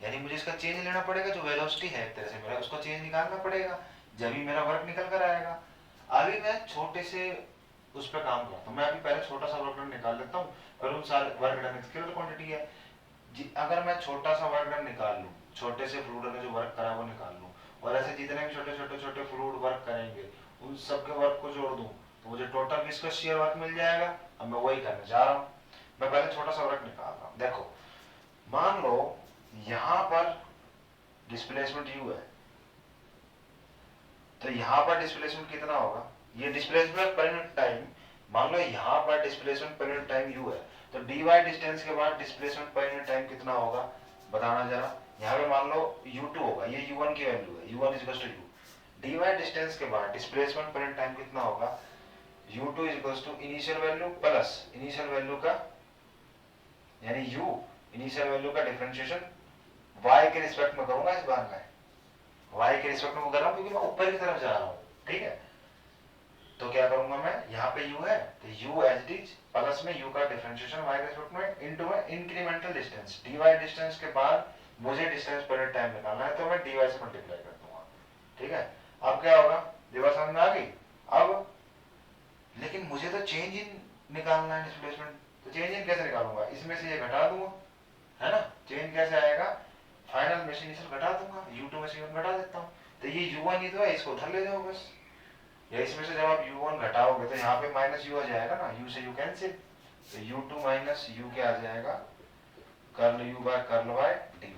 यानी मुझे इसका चेंज लेना पड़ेगा, जो वेलोसिटी है एक तरह से मेरा, उसको चेंज निकालना पड़ेगा, जब ही मेरा वर्क निकल कर आएगा। अभी मैं छोटे से उस पर काम करता हूँ, मैं अभी पहले छोटा सा वर्क डन निकाल लेता हूँ, फिर उन सारे वर्क डन स्केलर क्वांटिटी है, अगर मैं छोटा सा वर्क डन निकाल लूँ, छोटे से फ्लूइड ने जो वर्क करा वो निकाल लूँ, और ऐसे जितने भी छोटे छोटे छोटे फ्लूइड वर्क करेंगे उन सबके वर्क को जोड़ दूँ, तो मुझे टोटल विस्कस शियर वर्क मिल जाएगा। अब मैं वही करने जा रहा हूँ, मैं पहले छोटा सा वर्क निकाल रहा हूँ। देखो मान लो यहां पर डिस्प्लेसमेंट u है, तो यहां पर डिस्प्लेसमेंट कितना होगा, ये डिस्प्लेसमेंट पर यूनिट टाइम, मान लो यहां पर displacement per unit time u है, तो dy डिस्टेंस के बाद डिस्प्लेसमेंट पर यूनिट टाइम कितना होगा बताना जरा। यहाँ पे मान लो u2 होगा, ये u1 की वैल्यू है, u1 is to u, dy distance के बाद डिस्प्लेसमेंट पर यूनिट टाइम कितना होगा, u2 is to initial value plus initial value का, यानी u इनिशियल वैल्यू का डिफरेंशिएशन y के रिस्पेक्ट में करूंगा, इस बार मैं y के रिस्पेक्ट में कर रहा हूं क्योंकि मैं ऊपर की तरफ जा रहा हूं, ठीक है। तो क्या करूंगा मैं, यहाँ पे u है तो u as it is plus में u का डिफरेंशिएशन y के रिस्पेक्ट में इनटू में इंक्रीमेंटल डिस्टेंस, dy डिस्टेंस के बाद मुझे डिस्टेंस पर टाइम निकालना है, तो मैं dy से मल्टीप्लाई कर दूंगा, ठीक है। अब क्या होगा, बात समझ में आ गई। अब लेकिन मुझे तो चेंज इन निकालना है डिस्प्लेसमेंट, तो चेंज इन कैसे निकालूंगा, इसमें से ये घटा दूंगा, है ना। चेंज कैसे आएगा, फाइनल में से इनिशियल घटा दूंगा, u2 में से u1 घटा देता हूँ, तो ये u1 ही तो है, इसको उधर ले जाओ बस, या इसमें से जब आप u1 घटाओगे तो यहाँ पे माइनस u आ जाएगा ना, u से u कैंसिल, तो u2 माइनस u क्या आ जाएगा, curl u by curl y dy।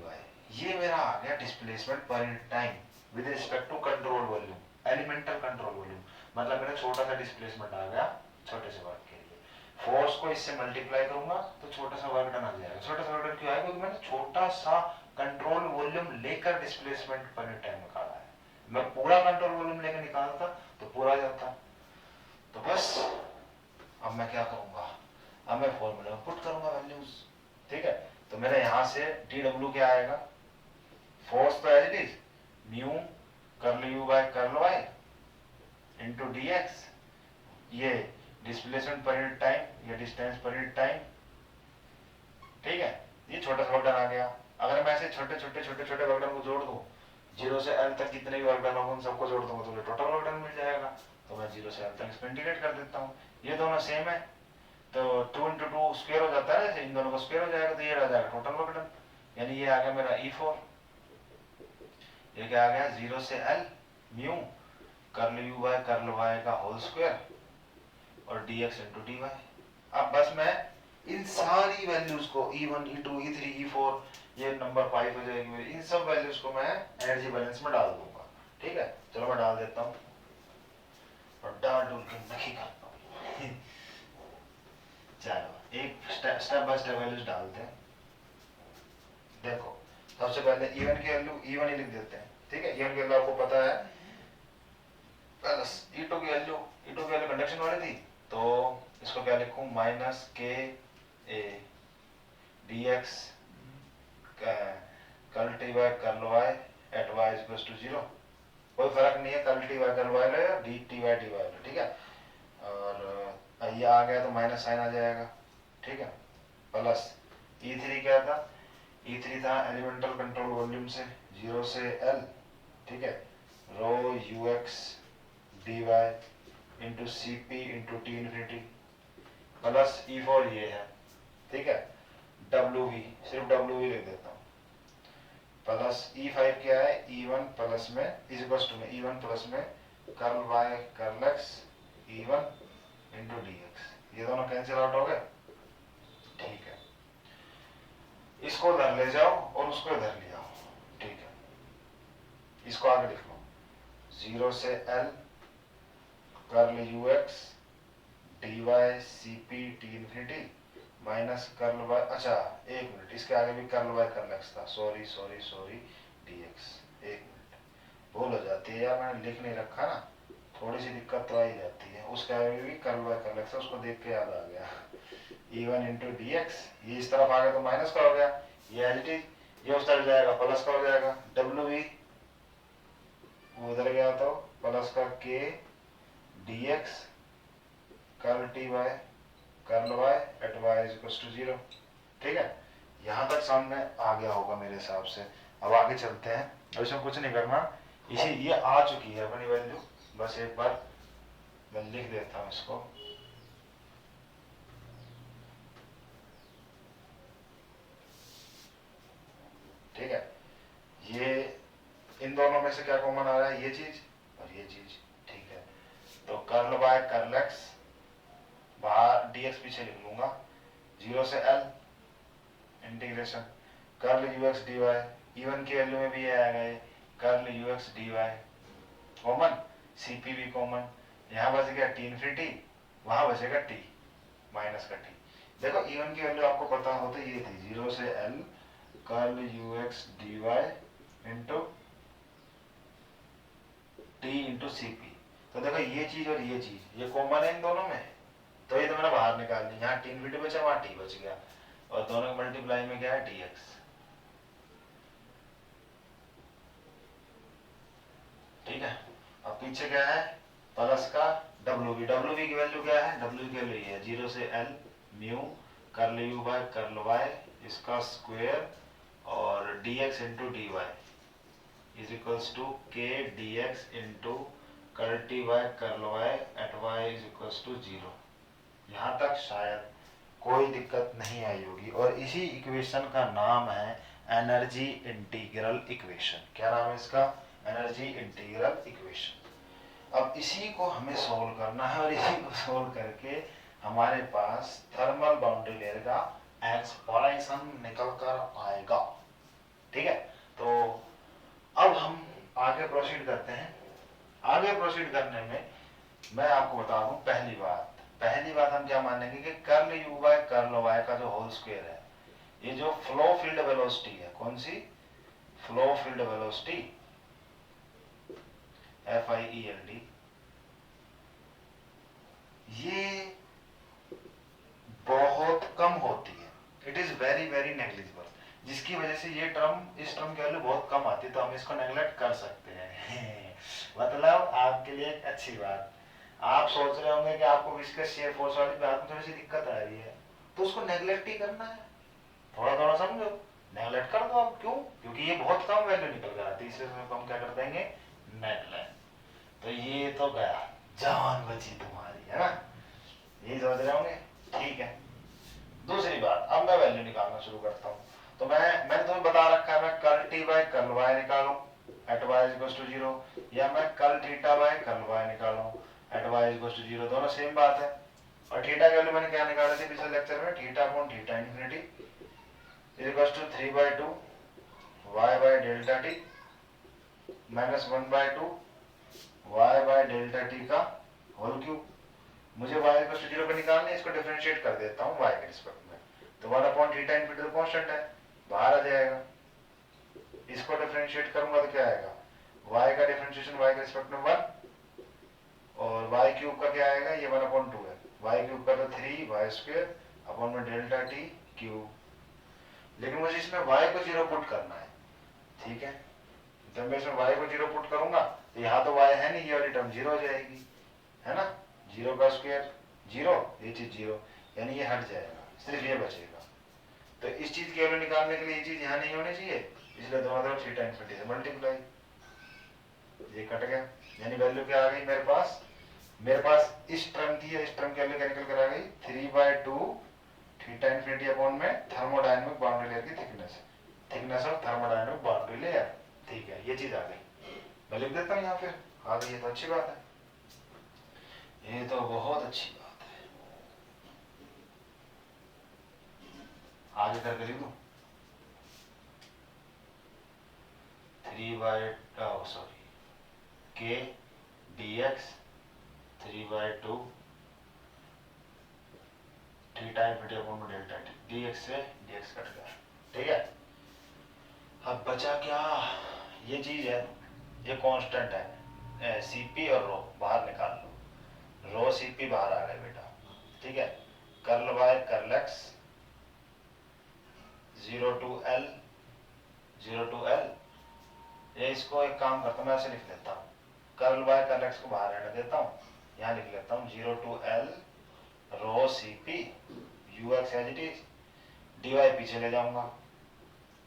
ये मेरा आ गया displacement per unit time with respect to control volume, elemental control volume, मतलब मेरा छोटा सा डिस्प्लेसमेंट आ गया छोटे से वर्क के लिए। फोर्स को इससे मल्टीप्लाई करूंगा तो छोटा सा वर्क डन आ जाएगा। छोटा सा वर्क डन क्यों आएगा, क्योंकि मैंने छोटा सा कंट्रोल वॉल्यूम लेकर डिस्प्लेसमेंट पर यूनिट टाइम निकाला है। मैं पूरा कंट्रोल वॉल्यूम लेकर निकालता तो पूरा आ जाता। तो बस अब मैं क्या करूंगा, अब मैं फॉर्मूला में पुट करूंगा वैल्यूज, ठीक है। तो मेरा यहां से dw क्या आएगा, फोर्स तो as it is mu curl u by curl y into dx, ये डिस्प्लेसमेंट पर यूनिट टाइम या डिस्टेंस पर यूनिट टाइम, ठीक है। ये छोटा सा वर्कडन आ गया। अगर मैं ऐसे छोटे छोटे छोटे छोटे वर्कडन को जोड़ दूं, 0 से l तक जितने भी वर्कडन होंगे उन सबको जोड़ दूंगा तो मुझे टोटल वर्कडन मिल जाएगा। तो मैं 0 से l तक इसको इंटीग्रेट कर देता हूँ, ये दोनों सेम है तो 2 इंटू 2 स्क्वायर हो जाता है, इन दोनों का स्क्वायर हो जाएगा तो ये आ जाएगा टोटल वर्कडन, यानी ये आ गया मेरा E4। ये क्या आ गया, 0 से l mu curl u by curl y का होल स्क्वायर और dx इंटू dy। अब बस मैं इन सारी वैल्यूज को E1 E2 E3 E4, ये नंबर 5 हो जाएगी मेरी, इन सब वैल्यूज को मैं एनर्जी बैलेंस में डाल दूंगा, ठीक है। चलो मैं डाल देता हूँ और डाल डूल के नहीं करता हूँ। चलो एक स्टेप बाय स्टेप वैल्यूज डालते हैं। देखो सबसे पहले E1 की वैल्यू E1 ही लिख देते हैं, ठीक है। E1 की वैल्यू आपको पता है प्लस E2 की वैल्यू, E2 की वैल्यू कंडक्शन वाली थी तो इसको क्या लिखूं, minus k A d x curl T by curl y at y equals to 0, कोई फर्क नहीं है, curl T by curl y लो या d T by d y लो, ठीक है। और ये आ गया तो माइनस साइन आ जाएगा, ठीक है। प्लस E3 क्या था, E3 था एलिमेंटल कंट्रोल वॉल्यूम से 0 से L, ठीक है, rho u x d y into c p into T infinity plus E4 ये है, ठीक है। डब्ल्यू वी सिर्फ डब्ल्यू वी लिख देता हूँ, प्लस E5 क्या है, E1 प्लस में इज इक्वल्स टू में E1 प्लस में curl y curl x E1 into d x, ये दोनों कैंसिल आउट हो गए, ठीक है। इसको इधर ले जाओ और उसको इधर ले आओ, ठीक है। इसको आगे लिख लो, 0 से L curl u x d y c p t infinity minus curl y, अच्छा एक मिनट, इसके आगे भी कर्ल वाई कर्ल एक्स था, sorry sorry sorry d x, एक मिनट भूल हो जाती है यार, मैंने लिख नहीं रखा ना, थोड़ी सी दिक्कत तो आ ही जाती है। उसके आगे भी कर्ल वाई कर्ल एक्स, उसको देख के याद आ गया, E1 इंटू डी एक्स, ये इस तरफ आ गया तो माइनस का हो गया, ये एज इट इज, ये उस तरफ जाएगा प्लस का हो जाएगा, डब्ल्यू वी वो उधर गया तो प्लस का के d x curl t y curl y at y is equals to 0, ठीक है। यहाँ तक सामने आ गया होगा मेरे हिसाब से। अब आगे चलते हैं, अब इसमें कुछ नहीं करना, इसी ये आ चुकी है अपनी वैल्यू, बस एक बार मैं लिख देता हूँ इसको, ठीक है। ये इन दोनों में से क्या कॉमन आ रहा है, ये चीज और ये चीज, ठीक है। तो कर्ल बाय कर्ल एक्स, बाहर dx पीछे लिख लूंगा, 0 से L integration curl ux dy, even की वैल्यू में भी ये आएगा, ये curl ux dy common, cp भी कॉमन, यहाँ बच गया t इनफिनिटी, वहां बचेगा t माइनस का t। देखो इवन की वैल्यू आपको पता हो तो ये थी 0 से L curl ux dy into t into cp। तो देखो ये चीज और ये चीज ये कॉमन है इन दोनों में, तो ये तो मैंने बाहर निकाल दी, यहाँ t इनफिनिटी बचा वहां t बच गया, और दोनों के मल्टीप्लाई में क्या है dx। ठीक है, अब पीछे क्या है प्लस का w की वैल्यू क्या है, w की वैल्यू ये है 0 से L mu curl u by curl y इसका स्क्वायर और dx into dy is equals to k dx into curl t by curl y at y is equals to 0। यहाँ तक शायद कोई दिक्कत नहीं आई होगी, और इसी इक्वेशन का नाम है एनर्जी इंटीग्रल इक्वेशन। क्या नाम है इसका, एनर्जी इंटीग्रल इक्वेशन। अब इसी को हमें सोल्व करना है, और इसी को सोल्व करके हमारे पास थर्मल बाउंड्री लेयर का एक्सप्रेशन निकल कर आएगा। ठीक है, तो अब हम आगे प्रोसीड करते हैं। आगे प्रोसीड करने में मैं आपको बता दूं पहली बात हम क्या मानेंगे कि curl u by curl y का जो होल स्क्वायर है, ये जो फ्लो फील्ड वेलोसिटी है, कौन सी फ्लो फील्ड वेलोसिटी FIELD, ये बहुत कम होती है, it is very very negligible, जिसकी वजह से ये टर्म इस टर्म की वैल्यू बहुत कम आती है, तो हम इसको नेग्लेक्ट कर सकते हैं। मतलब आपके लिए एक अच्छी बात, आप सोच रहे होंगे कि आपको विस्कस शेयर फोर्स वाली बात में थोड़ी सी दिक्कत आ रही है, तो उसको नेग्लेक्ट ही करना है, थोड़ा थोड़ा समझो, नेग्लेक्ट कर दो आप। क्यों, क्योंकि ये बहुत कम वैल्यू निकल कर आती है, इसलिए हम क्या कर देंगे नेग्लेक्ट। तो ये तो गया, जान बची तुम्हारी, है ना, यही समझ रहे होंगे। ठीक है, दूसरी बात, अब मैं वैल्यू निकालना शुरू करता हूँ। तो मैंने तुम्हें बता रखा है मैं curl t by curl y निकालूं at y is equal to 0, या मैं curl theta by curl y निकालूं at y is equal to 0, दोनों सेम बात है। और थीटा की वैल्यू मैंने क्या निकाली थी पिछले लेक्चर में, theta upon theta infinity is equal to 3/2 y by delta t minus 1/2 y by delta t का होल क्यूब। मुझे y इक्वल टू 0 पे निकालना है, इसको डिफरेंशिएट कर देता हूँ y के रिस्पेक्ट में, तो 1 अपॉन थीटा इनफिनिटी तो कांस्टेंट है, बाहर आ जाएगा। इसको डिफरेंशिएट करूंगा तो क्या आएगा, y का डिफरेंशिएशन y के रिस्पेक्ट में 1, और y क्यूब का क्या आएगा, ये 1 अपॉन 2 है, y क्यूब का तो 3y स्क्वायर अपॉन में डेल्टा t क्यूब। लेकिन मुझे इसमें y को 0 पुट करना है। ठीक है, जब मैं इसमें y को 0 पुट करूंगा तो यहाँ तो y है नहीं, ये वाली टर्म 0 हो जाएगी, है ना, 0 का स्क्वायर 0, ये चीज 0, यानी ये हट जाएगा, सिर्फ ये बचेगा। तो इस चीज की वैल्यू निकालने के लिए ये चीज यहाँ नहीं होनी चाहिए, इसलिए दोनों तरफ थीटा इनफिनिटी से मल्टीप्लाई, ये कट गया, यानी वैल्यू क्या आ गई मेरे पास इस टर्म की है, इस टर्म की वैल्यू क्या निकल कर आ गई 3/2 थीटा इनफिनिटी अपॉन में थर्मोडायनेमिक बाउंड्री लेयर की थिकनेस और थर्मोडायनेमिक बाउंड्री लेयर। ठीक है, ये चीज आ गई, मैं लिख देता हूँ यहाँ पे, आ गई, ये तो अच्छी बात है, ये तो बहुत अच्छी बात है। आगे करके लिख दूं 3/2 k dx 3/2 theta infinity upon में डेल्टा t, dx से dx कट गया। ठीक है, अब बचा क्या, ये चीज है, ये कांस्टेंट है, cp और रो बाहर निकाल लो, रो cp बाहर आ गए बेटा। ठीक है, curl y curl x 0 to L, ये इसको एक काम करता हूँ, मैं ऐसे लिख लेता हूँ, कर्ल y कर्ल x को बाहर रहने देता हूँ, यहाँ लिख लेता हूँ 0 to L rho cp ux as it is, dy पीछे ले जाऊंगा,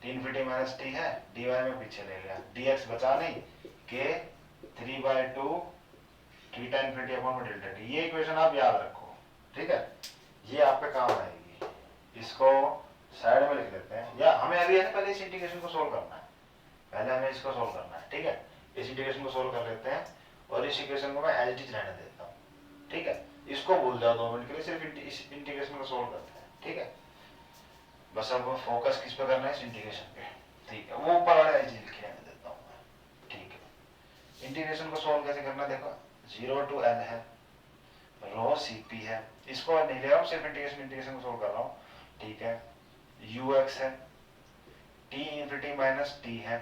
t इनफिनिटी माइनस t है, dy में पीछे ले गया, dx बचा नहीं, k 3/2 थीटा इनफिनिटी अपॉन में डेल्टा t, ये इक्वेशन आप याद रखो। ठीक है, ये आप पे काम आएगी, इसको साइड में लिख लेते हैं, या हमें अभी है ना पहले इस इंटीग्रेशन को सोल्व करना है, पहले हमें इसको सोल्व करना है। ठीक है, इस इंटीग्रेशन को सोल्व कर लेते हैं, और इस इक्वेशन को मैं एज इट इज रहने देता हूँ। ठीक है, इसको भूल जाओ 2 मिनट के लिए, सिर्फ इस इंटीग्रेशन को सोल्व करते हैं। ठीक है, बस अब फोकस किस पे करना है, इस इंटीग्रेशन पे। ठीक है, वो ऊपर वाले चीज लिखे रहने देता हूँ मैं। ठीक है, इंटीग्रेशन को सॉल्व कैसे करना, देखो 0 to L है, रो CP है, इसको नहीं ले रहा हूँ, सिर्फ इंटीग्रेशन को सॉल्व कर रहा हूँ। ठीक है, UX है, T इन्फिनिटी माइनस T है,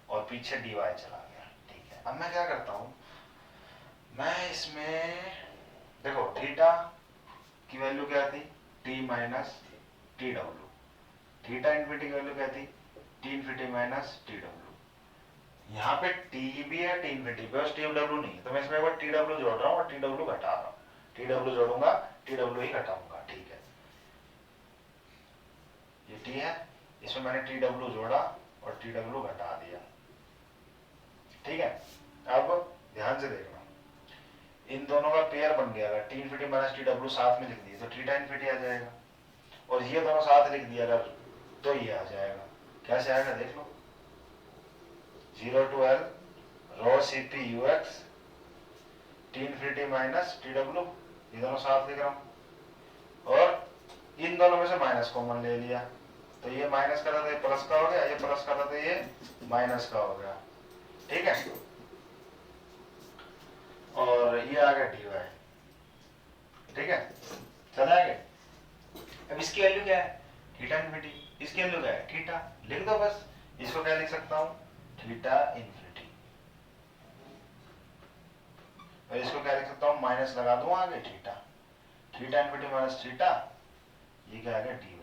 और पीछे dy चला गया। ठीक है, अब मैं क्या करता हूँ, मैं इसमें देखो थीटा की वैल्यू क्या थी, T minus t W, theta infinity की वैल्यू क्या थी, T infinity minus t W. यहाँ पे T भी है, T इन्फिनिटी पे, बस टी डब्ल्यू नहीं है, तो मैं इसमें एक बार टी डब्ल्यू जोड़ रहा हूँ और टी डब्ल्यू घटा रहा हूँ। टी डब्ल्यू जोड़ूंगा, टी डब्ल्यू ही घटाऊंगा। ठीक है, ये टी है, इसमें मैंने टी डब्ल्यू जोड़ा और टी डब्ल्यू घटा दिया। ठीक है, अब ध्यान से देखना, इन दोनों का पेयर बन गया, अगर T infinity minus t W साथ में लिख दिए तो थीटा इन्फिनिटी आ जाएगा, और ये दोनों साथ लिख दिया अगर तो ये आ जाएगा। कैसे आएगा देख लो, 0 to L rho CP UX t infinity minus t डब्ल्यू, ये दोनों साथ लिख रहा हूं, और इन दोनों में से माइनस कॉमन ले लिया, तो ये माइनस का था तो ये प्लस का हो गया, ये प्लस का था तो ये माइनस का हो गया। ठीक है, और ये आ गया dy। ठीक है, चला आगे। अब इसकी वैल्यू क्या है, थीटा इन्फिनिटी, इसकी वैल्यू क्या है, थीटा, लिख दो बस। इसको क्या लिख सकता हूं, थीटा इन्फिनिटी, और इसको क्या लिख सकता हूं, माइनस लगा दूं आगे theta, theta infinity minus theta, ये क्या आ गया dy।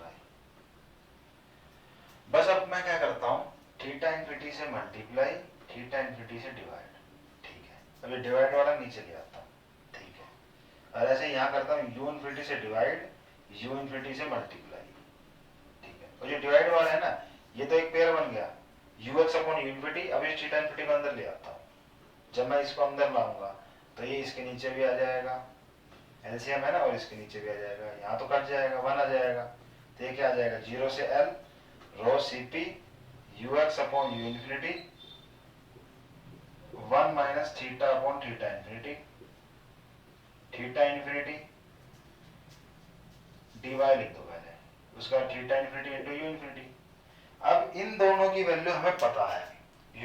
बस अब मैं क्या करता हूं, थीटा इन्फिनिटी से मल्टीप्लाई, थीटा इन्फिनिटी से डिवाइड। ठीक है, अब ये डिवाइड वाला नीचे ले आता हूं। ठीक है, और ऐसे यहां करता हूं u इन्फिनिटी से डिवाइड, u इन्फिनिटी से मल्टीप्लाई। ठीक है, और जो डिवाइड वाला है ना, ये तो एक पेयर बन गया, ux अपॉन u इन्फिनिटी। अब इस थीटा इन्फिनिटी को अंदर ले आता हूं, जब मैं इसको अंदर लाऊंगा तो ये इसके नीचे भी आ जाएगा, एलसीएम है ना, और इसके नीचे भी आ जाएगा, यहाँ तो कट जाएगा, 1 आ जाएगा, तो ये क्या आ जाएगा, 0 से L rho CP UX upon u infinity 1 minus theta upon theta infinity, theta infinity dy लिख दो पहले, उसका theta infinity into u infinity. अब इन दोनों की वैल्यू हमें पता है,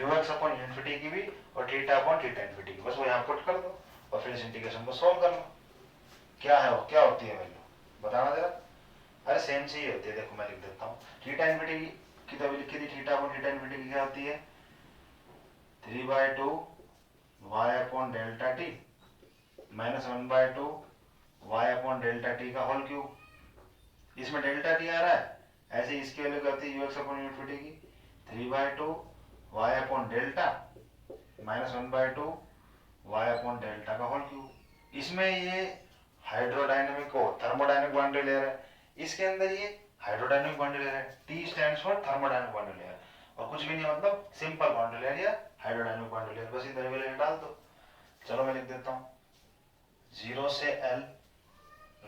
ux अपॉन u इन्फिनिटी की भी और थीटा अपॉन थीटा इन्फिनिटी की, बस वो यहाँ पुट कर दो और फिर इस इंटीग्रेशन को सॉल्व कर लो। क्या है वो, क्या होती है वैल्यू, बताना जरा। अरे सेम सी ही होती है, देखो मैं लिख देता हूँ, थीटा इन्फिनिटी की तो अभी लिखी थी, थीटा अपॉन थीटा इन्फिनिटी की क्या होती है, 3/2 y upon delta T minus 1/2 y upon delta t का होल क्यूब। इसमें डेल्टा टी आ रहा है, ऐसे इसकी वैल्यू क्या होती है, ux अपॉन इन्फिनिटी की 3/2 y upon delta minus 1/2 y upon delta का होल क्यूब। इसमें ये हाइड्रोडायनेमिक को थर्मोडायनेमिक बाउंड्री लेयर है, इसके अंदर ये हाइड्रोडायनेमिक बाउंड्री लेयर है, T stands for thermodynamic boundary layer, और कुछ भी नहीं मतलब सिंपल बाउंड्री लेयर या हाइड्रोडायनेमिक बाउंड्री लेयर, बस इधर वैल्यू डाल दो। चलो मैं लिख देता हूँ, 0 से L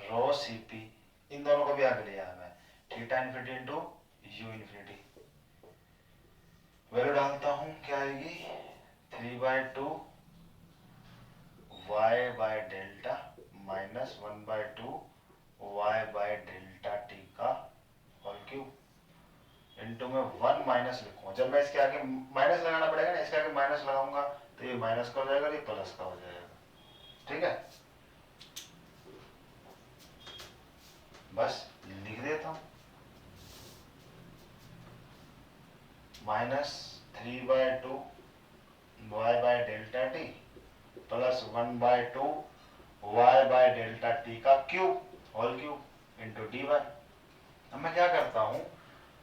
रो CP, इन दोनों को भी आगे ले आना है, theta infinity into u infinity, value डालता हूँ, क्या आएगी 3/2 y by delta minus 1/2 y by delta t का होल क्यूब इंटू में 1 माइनस लिखूंगा, जब मैं इसके आगे माइनस लगाना पड़ेगा ना, इसके आगे माइनस लगाऊंगा तो ये माइनस का हो जाएगा, ये प्लस का हो जाएगा। ठीक है, बस लिख देता हूं, -3/2 y by delta t plus 1/2 y by delta t का cube whole cube into dy। अब मैं क्या करता हूं,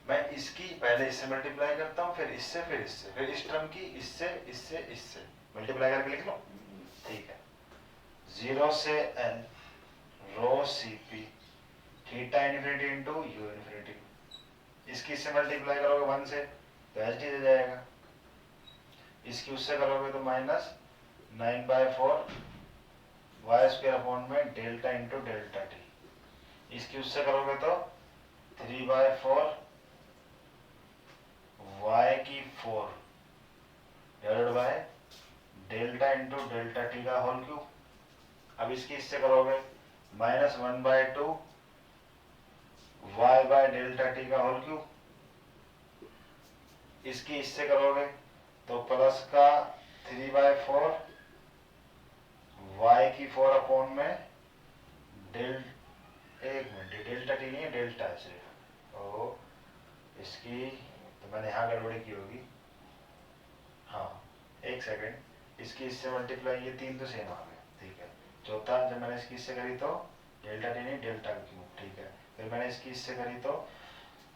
मैं इसकी पहले इससे मल्टीप्लाई करता हूं, फिर इससे, फिर इससे, फिर इस टर्म की इससे, इससे, इससे मल्टीप्लाई करके लिख लो। ठीक है, 0 से L rho CP theta infinity into u infinity, इसकी इससे मल्टीप्लाई करोगे 1 से तो एच डी दे जाएगा, इसकी उससे करोगे तो माइनस 9/4 वाई स्क्वायर अपॉन में डेल्टा इंटू डेल्टा टी, इसकी उससे करोगे तो 3/4 y की 4 divided by delta into delta t का होल क्यूब। अब इसकी इससे करोगे -1/2 y बाय डेल्टा टी का होल क्यूब, इसकी इससे करोगे तो प्लस का 3/4 y की 4 अपॉन में डेल, एक मिनट, डेल्टा टी नहीं है, डेल्टा है सिर्फ, तो इसकी, तो मैंने यहाँ गड़बड़ी की होगी, हाँ एक सेकेंड, इसकी इससे मल्टीप्लाई, ये तीन तो सेम आ गए, ठीक है। चौथा जब मैंने इसकी इससे करी तो डेल्टा टी नहीं, डेल्टा क्यूब, ठीक है। फिर मैंने इसकी इससे करी तो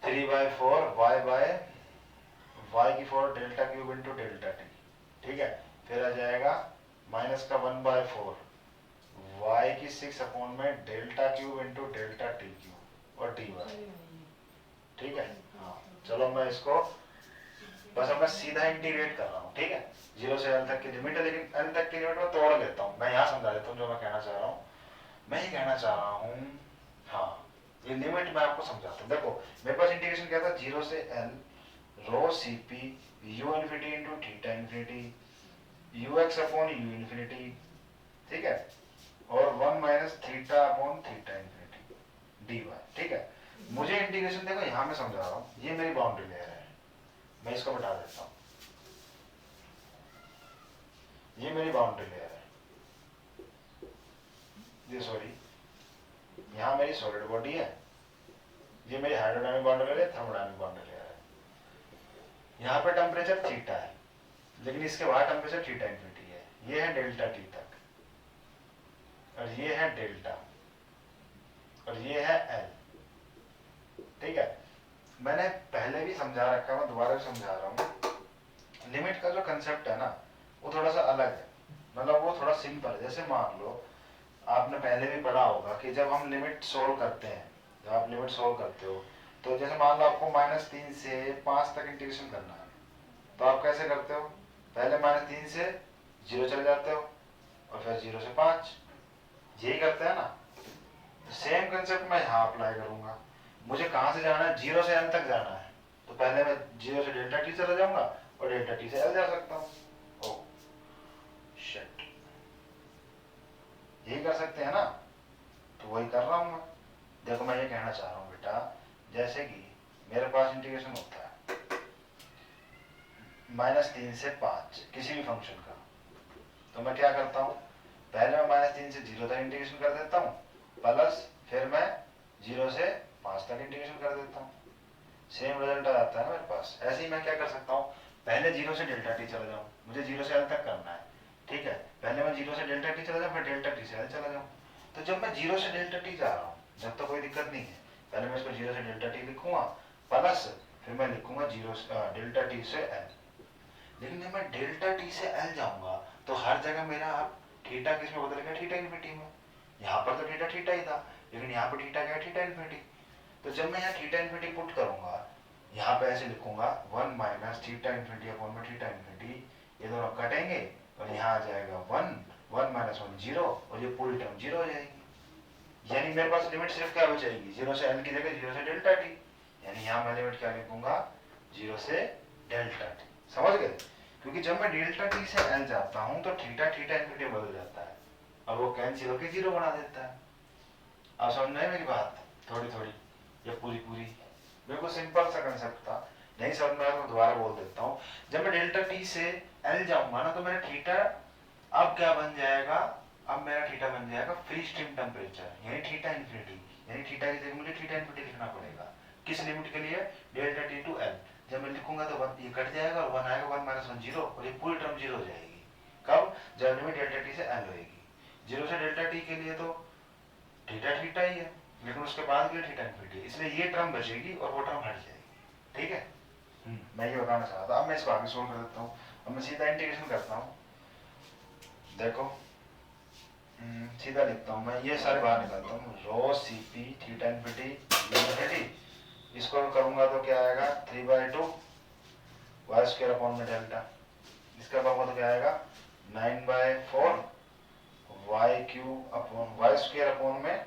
3/4 y की 4 delta cube into delta T, ठीक है। फिर आ जाएगा माइनस का 1/4 y की 6 अपॉन में delta cube into delta T cube और dy, ठीक है। हाँ चलो मैं इसको बस अब मैं सीधा इंटीग्रेट कर रहा हूँ, ठीक है। 0 से l तक की लिमिट है, लेकिन l तक की लिमिट में तोड़ लेता हूँ, मैं यहाँ समझा देता हूँ जो मैं कहना चाह रहा हूँ। मैं ये कहना चाह रहा हूँ, हाँ ये लिमिट मैं आपको समझाता हूँ। देखो मेरे पास इंटीग्रेशन क्या था, 0 से l rho c p u infinity into theta infinity u x upon u infinity, ठीक है, और 1 minus theta upon theta infinity d y, ठीक है। मुझे इंटीग्रेशन देखो यहाँ मैं समझा रहा हूँ, ये मेरी बाउंड्री लेयर है, मैं इसको बता देता हूँ, ये मेरी बाउंड्री लेयर है, ये सॉरी, यहाँ मेरी सॉलिड बॉडी है, ये मेरी हाइड्रोडायनामिक बाउंड्री लेयर है, थर्मोडायनामिक बाउंड्री लेयर है। यहाँ पे टेम्परेचर थीटा है, लेकिन इसके बाहर टेम्परेचर थीटा इन्फिनिटी है, ये है डेल्टा टी तक, और ये है डेल्टा, और ये है एल, ठीक है। मैंने पहले भी समझा रखा, मैं दोबारा भी समझा रहा हूँ, लिमिट का जो कंसेप्ट है ना वो थोड़ा सा अलग है, मतलब वो थोड़ा सिंपल है। जैसे मान लो आपने पहले भी पढ़ा होगा कि जब हम लिमिट सोल्व करते हैं, जब आप लिमिट सोल्व करते हो, तो जैसे मान लो आपको -3 से 5 तक इंटीग्रेशन करना है, तो आप कैसे करते हो, पहले -3 से 0 चले जाते हो और फिर 0 से 5, यही करते हैं ना। सेम कंसेप्ट मैं यहाँ अप्लाई करूंगा। मुझे कहाँ से जाना है, 0 से l तक जाना है, तो पहले मैं 0 से डेल्टा टी चला जाऊंगा और डेल्टा टी से l जा सकता हूँ। ओह शिट, यही कर सकते हैं ना, तो वही कर रहा हूँ मैं। देखो मैं ये कहना चाह रहा हूँ बेटा, जैसे कि मेरे पास इंटीग्रेशन होता है -3 से 5 किसी भी फंक्शन का, तो मैं क्या करता हूँ, पहले मैं -3 से 0 तक इंटीग्रेशन कर देता हूँ, प्लस फिर मैं 0 से 5 तक इंटीग्रेशन कर देता हूँ, सेम रिजल्ट आ जाता है ना मेरे पास। ऐसे ही मैं क्या कर सकता हूँ, पहले 0 से डेल्टा टी चला जाऊँ, मुझे 0 से l तक करना है, ठीक है, पहले मैं 0 से डेल्टा टी चला जाऊँ, फिर डेल्टा टी से l चला जाऊँ। तो जब मैं 0 से डेल्टा टी जा रहा हूँ, जब तो कोई दिक्कत नहीं है, पहले मैं इसको 0 से डेल्टा टी लिखूंगा, प्लस फिर मैं लिखूंगा डेल्टा टी से l। लेकिन जब मैं डेल्टा टी से l जाऊंगा तो हर जगह मेरा थीटा किस में बदल गया, थीटा इन्फिनिटी में। यहाँ पर तो थीटा थीटा ही था, लेकिन यहाँ पर थीटा क्या है, थीटा इन्फिनिटी। तो जब मैं यहाँ थीटा इन्फिनिटी पुट करूंगा, यहाँ पे ऐसे लिखूंगा 1 माइनस थीटा इन्फिनिटी अपॉन में थीटा इन्फिनिटी, ये दोनों कटेंगे और यहाँ आ जाएगा 1 माइनस 1 0, और ये पूरी टर्म 0 हो जाएगी। यानी मेरे पास लिमिट सिर्फ क्या बचेगी, 0 से l की जगह 0 से डेल्टा टी, यानी यहाँ मैं लिमिट क्या लिखूंगा, 0 से डेल्टा टी। समझ गए, क्योंकि जब मैं डेल्टा टी से l जाता हूँ तो थीटा थीटा इन्फिनिटी बदल जाता है और वो कैंसिल होकर 0 बना देता है। आप समझ रहे हैं मेरी बात, थोड़ी थोड़ी या पूरी पूरी, बिल्कुल सिंपल सा कंसेप्ट था। नहीं समझ में आया तो दोबारा बोल देता हूँ। जब मैं डेल्टा टी से l जाऊंगा ना, तो मेरा थीटा अब क्या बन जाएगा, अब मेरा थीटा बन जाएगा फ्री स्ट्रीम टेम्परेचर, यानी थीटा इन्फिनिटी, यानी थीटा की जगह मुझे थीटा इन्फिनिटी लिखना पड़ेगा। किस लिमिट के लिए, डेल्टा टी टू l। जब मैं लिखूंगा तो 1 ये कट जाएगा और 1 आएगा, 1 माइनस 1 0, और ये पूरी टर्म 0 हो जाएगी। कब, जब लिमिट डेल्टा टी से l होएगी। 0 से डेल्टा टी के लिए तो थीटा थीटा ही है, लेकिन उसके बाद के लिए थीटा इन्फिनिटी, इसलिए ये टर्म बचेगी और वो टर्म हट जाएगी, ठीक है। मैं ये बताना चाह रहा था। अब मैं इसको आगे सोल्व कर देता हूँ, अब मैं सीधा इंटीग्रेशन करता हूँ। देखो सीधा लिखता हूँ मैं, ये सारे बाहर निकालता हूँ, rho c p theta infinity infinity, इसको करूंगा तो क्या आएगा, 3/2 वाई स्क्वायर अपॉन में डेल्टा, इसका करूंगा तो क्या आएगा 9/4 y cube upon y square upon में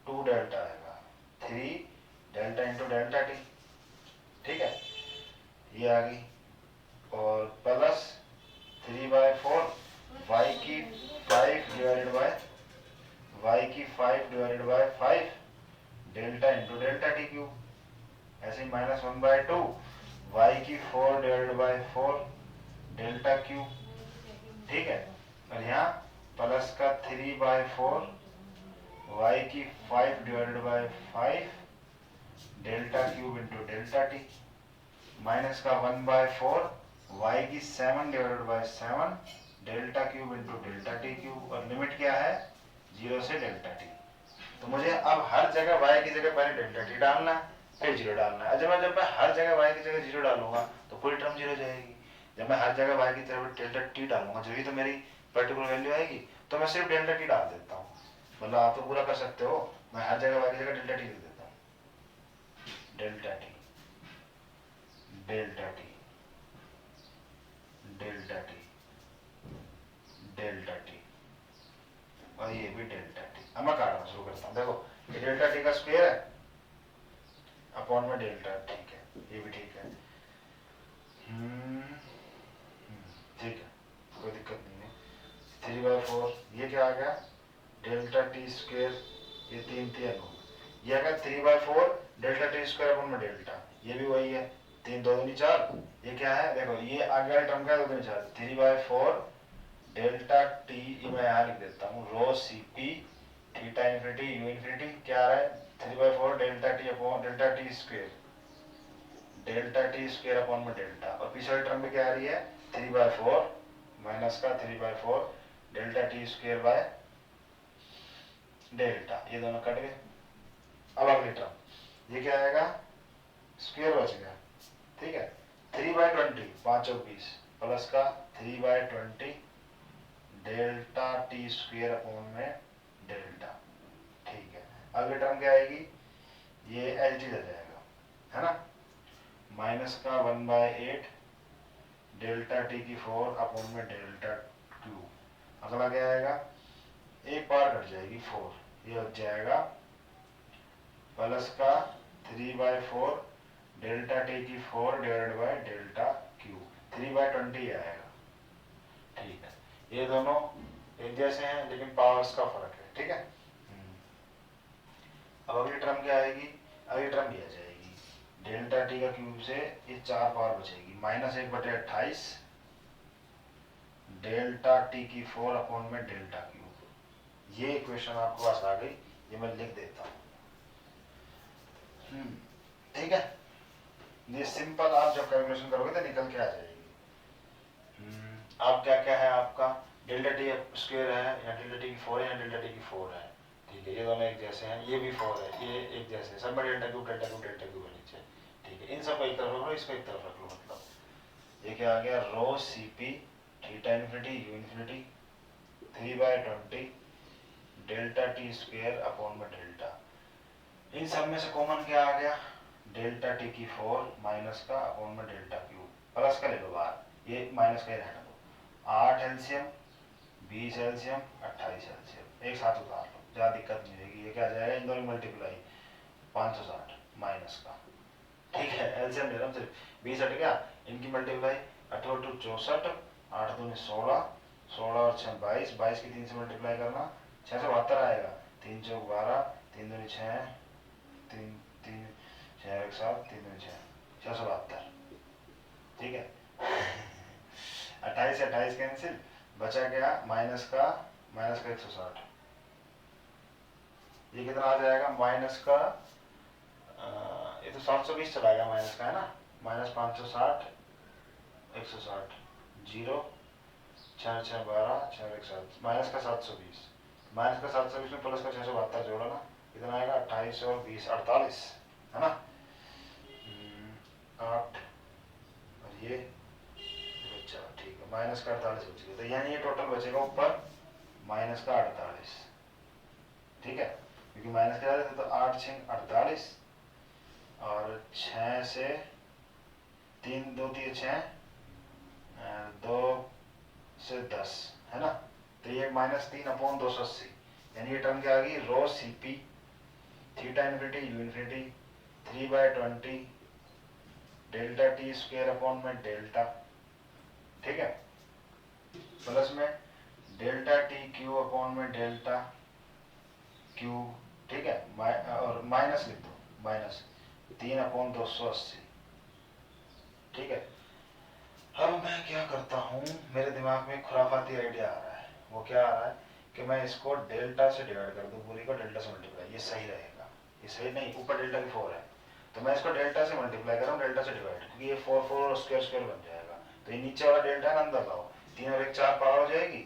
2 डेल्टा आएगा, 3 डेल्टा इंटू डेल्टा टी, ठीक है, ये आ गई, और प्लस 3/4 वाई की 5 divided by 5 delta into delta T cube, ऐसे ही -1/2 वाई की 4 डिवाइडेड बाय 4 डेल्टा क्यूब, ठीक है। और यहाँ प्लस का 3/4 वाई की 5 divided by 5 delta cube into delta T, minus का 1/4 वाई की 7 divided by 7 delta cube into delta T cube, और लिमिट क्या है 0 से डेल्टा टी। तो मुझे अब हर जगह y की जगह पहले डेल्टा टी डालना है, फिर 0 डालना है। जब मैं हर जगह y की जगह 0 डालूंगा तो पूरी टर्म 0 जाएगी। जब मैं हर जगह y की तरफ डेल्टा टी डालूंगा जो ही तो मेरी पर्टिकुलर वैल्यू आएगी, तो मैं सिर्फ डेल्टा टी डाल देता हूँ। मतलब आप तो पूरा कर सकते हो, मैं हर जगह y की जगह डेल्टा टी दे देता हूँ, delta T delta T delta T delta T, और ये भी डेल्टा टी। अब मैं काटना शुरू करता हूँ। देखो ये डेल्टा टी का स्क्वायर है अपॉन में डेल्टा, ठीक है, ये भी ठीक है। ठीक है, कोई दिक्कत नहीं है। 3/4 ये क्या आ गया डेल्टा टी स्क्वायर, ये 3 ये आ गया 3/4 डेल्टा टी स्क्वायर अपॉन में डेल्टा, ये भी वही है 3 2 दूनी 4। ये क्या है देखो, ये आगे वाली टर्म का 2 दूनी 4, 3/4 डेल्टा टी, ये मैं यहाँ लिख देता हूँ rho c p theta infinity u infinity, क्या आ रहा है 3/4 delta t upon delta t square, delta t square upon में डेल्टा, और पीछे वाली टर्म में क्या आ रही है 3/4 माइनस का 3/4 delta t square by delta, ये दोनों कट गए। अब अगली टर्म ये क्या आएगा स्क्वायर बच गया, ठीक है 3/20 5 और 20 प्लस का 3/20 डेल्टा टी स्क्वायर अपॉन में डेल्टा, ठीक है। अगली टर्म क्या आएगी, ये एच डी जाएगा है ना, माइनस का 1/8 डेल्टा टी की 4 अपॉन में डेल्टा क्यूब। अगला क्या आएगा, एक बार कट जाएगी 4, ये हो जाएगा प्लस का 3/4 डेल्टा टी की 4 डिवाइडेड बाय डेल्टा क्यूब, 3/20 आएगा, ठीक है। ये दोनों एक जैसे हैं लेकिन पावर्स का फर्क है, ठीक है। अब अगली टर्म क्या आएगी, अगली टर्म ये आ जाएगी डेल्टा टी का क्यूब से ये 4 पावर बचेगी, -1/28 डेल्टा टी की 4 अपॉन में डेल्टा क्यूब। ये इक्वेशन आपके पास आ गई, ये मैं लिख देता हूँ, ठीक है। ये सिंपल आप जब कैलकुलेशन करोगे तो निकल के आ जाएगी। अब क्या क्या है आपका डेल्टा टी स्क्वायर है या डेल्टा टी की 4 है या डेल्टा टी की 4 है, ठीक है। ये दोनों एक जैसे हैं, ये भी 4 है, ये एक जैसे है, सब में delta cube delta cube delta cube है नीचे, ठीक है। इन सब को एक तरफ रख लो, इसको एक तरफ रख लो, मतलब ये क्या आ गया rho c p theta infinity u infinity 3/20 delta t square upon में डेल्टा। इन सब में से कॉमन क्या आ गया डेल्टा टी की 4 माइनस का अपॉन में डेल्टा क्यूब, प्लस का ले लो बाहर, ये माइनस का ही रहने दो, 8 एलसीएम 20 एलसीएम 28 एलसीएम एक साथ उतार लो, ज़्यादा दिक्कत नहीं होगी। ये क्या जाएगा इन दोनों मल्टीप्लाई 560 माइनस का, ठीक है। एलसीएम ले रहा हूँ सिर्फ 20 हट गया, इनकी मल्टीप्लाई 8 2 64 8 2 16 16 और 6 22 22 की 3 से मल्टीप्लाई करना 672 आएगा, 3 चौक 12 3 दूनी 6 3 3 6 1 7 3 दूनी 6 672, ठीक है। 28 से 28 कैंसिल, बचा गया माइनस का 160, ये कितना आ जाएगा माइनस का ये तो 720 चला गया माइनस का है ना, -560 160 0 6 6 12 6 1 7 माइनस का 720, माइनस का 720 में प्लस का 672 जोड़ा ना, कितना आएगा 28 और 20 48 है ना, 8 और ये बच्चा, ठीक है माइनस का 48 बच गया, तो यानी ये टोटल बचेगा ऊपर माइनस का 48, ठीक है, क्योंकि माइनस का तो 8 6 48 और 6 से 3 2 3 6 2 से 10 है ना, तो ये -3 अपॉन 280, यानी ये टर्म क्या आ गई rho c p theta infinity u infinity 3/20 delta t square upon में डेल्टा, ठीक है, प्लस में डेल्टा टी क्यू अपॉन में डेल्टा क्यू ठीक है, और माइनस लिख दो, माइनस 3/280, ठीक है। अब मैं क्या करता हूँ, मेरे दिमाग में खुराफाती आइडिया आ रहा है। वो क्या आ रहा है कि मैं इसको डेल्टा से डिवाइड कर दूँ, पूरी को डेल्टा से मल्टीप्लाई, ये सही रहेगा। ये सही नहीं, ऊपर डेल्टा की 4 है, तो मैं इसको डेल्टा से मल्टीप्लाई कर रहा हूँ, डेल्टा से डिवाइड, क्योंकि ये 4 स्क्वायर स्क्वायर बन जाएगा। तो ये नीचे वाला डेल्टा है ना, अंदर लाओ, 3 और 1 4 पावर हो जाएगी,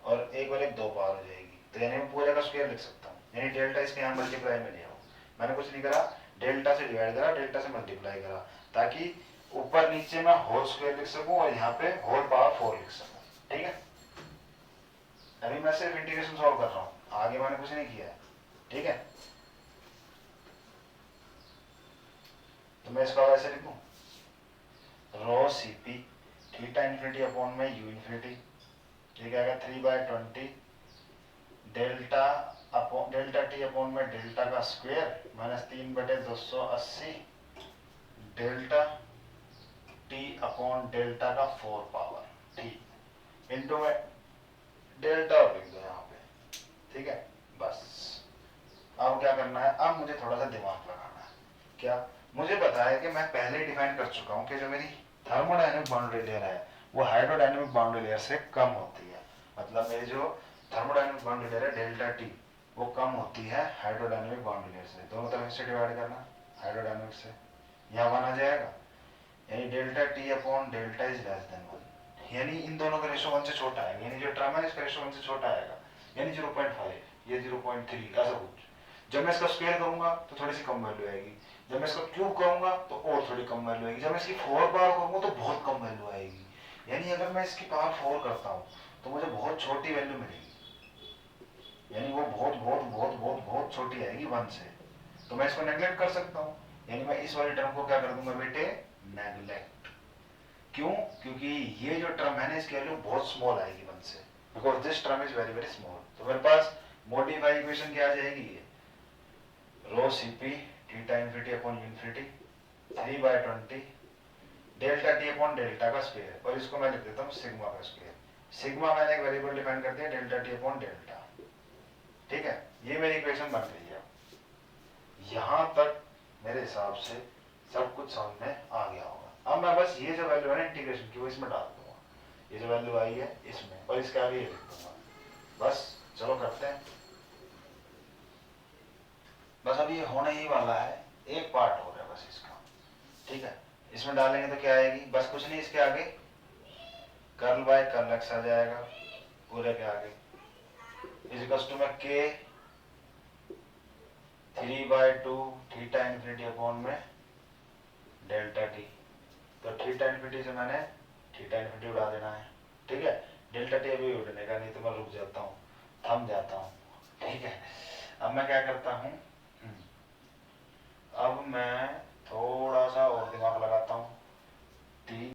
और 1 और 1 2 पावर हो जाएगी। तो यानी मैं पूरे का स्क्वायर लिख सकता हूँ, यानी डेल्टा इसके यहाँ मल्टीप्लाई में ले आओ। मैंने कुछ नहीं करा, डेल्टा से डिवाइड करा, डेल्टा से मल्टीप्लाई करा, ताकि ऊपर नीचे मैं होल स्क्वायर लिख सकूं और यहाँ पे होल पावर 4 लिख सकूं, ठीक है। अभी मैं सिर्फ इंटीग्रेशन सॉल्व कर रहा हूँ, आगे मैंने कुछ नहीं किया है, ठीक है। तो मैं इसका वैसे लिखूं, rho c p theta infinity upon में यू इन्फिनिटी, ये क्या आएगा 3/20 delta upon delta t upon में डेल्टा का square minus 3/280 delta t upon delta का 4 पावर, ठीक, इंटू में डेल्टा और लिख दो यहाँ पे, ठीक है। बस अब क्या करना है, अब मुझे थोड़ा सा दिमाग लगाना है। क्या, मुझे पता है कि मैं पहले ही डिफाइन कर चुका हूँ कि जो मेरी थर्मोडायनेमिक बाउंड्री लेयर है वो हाइड्रोडायनेमिक बाउंड्री लेयर से कम होती है। मतलब मेरी जो थर्मोडायनेमिक बाउंड्री लेयर है डेल्टा टी, वो कम होती है हाइड्रोडायनेमिक बाउंड्री लेयर से। दोनों तरफ से डिवाइड करना, हाइड्रोडायनेमिक से, यहाँ 1 आ जाएगा, यानी delta t upon delta is less than 1, यानी इन दोनों का रेशो 1 से छोटा है, यानी जो टर्म है इसका रेशो 1 से छोटा आएगा, यानी 0.5, ये 0.3, ऐसा कुछ। जब मैं इसका स्क्वायर करूंगा तो थोड़ी सी कम वैल्यू आएगी, जब मैं इसका क्यूब करूंगा तो और थोड़ी कम वैल्यू आएगी, जब मैं इसकी 4 पावर करूंगा तो बहुत कम वैल्यू आएगी। यानी अगर मैं इसकी पावर 4 करता हूँ तो मुझे बहुत छोटी वैल्यू मिलेगी, यानी वो बहुत बहुत बहुत बहुत बहुत छोटी आएगी 1 से। तो मैं इसको नेग्लेक्ट कर सकता हूँ, यानी मैं इस वाले टर्म को क्या कर दूंगा बेटे, नेग्लेक्ट। क्यों, क्योंकि ये जो टर्म है ना इसकी वैल्यू बहुत स्मॉल आएगी 1 से, because this term is very very small. तो मेरे पास मॉडिफाई इक्वेशन क्या आ जाएगी, ये rho c p theta infinity upon infinity 3/20 delta t upon delta का स्क्वायर, और इसको मैं लिख देता हूँ सिग्मा का स्क्वायर। सिग्मा मैंने एक वेरिएबल डिफाइन कर दिया, डेल्टा टी अपॉन डेल्टा, ठीक है। ये मेरी इक्वेशन बन गई है। यहाँ तक मेरे हिसाब से सब कुछ समझ में आ गया होगा। अब मैं बस ये जो वैल्यू है ना इंटीग्रेशन की वो इसमें डाल दूंगा, ये जो वैल्यू आई है इसमें, और इसके आगे ये लिख दूंगा। बस चलो करते हैं। बस अब ये होने ही वाला है, एक पार्ट हो रहा है बस इसका, ठीक है। इसमें डालेंगे तो क्या आएगी, बस कुछ नहीं, इसके आगे कर्ल बाय कर्ल एक्स आ जाएगा पूरे के आगे, इजिकल्स टू में के 3/2 थीटा इन्फिनिटी अपॉन में डेल्टा टी। तो थीटा इन्फिनिटी से मैंने थीटा इन्फिनिटी उड़ा देना है, ठीक है। डेल्टा टी अभी उड़ने का नहीं तो मैं रुक जाता हूँ, थम जाता हूँ, ठीक है। अब मैं क्या करता हूँ, अब मैं थोड़ा सा और दिमाग लगाता हूँ।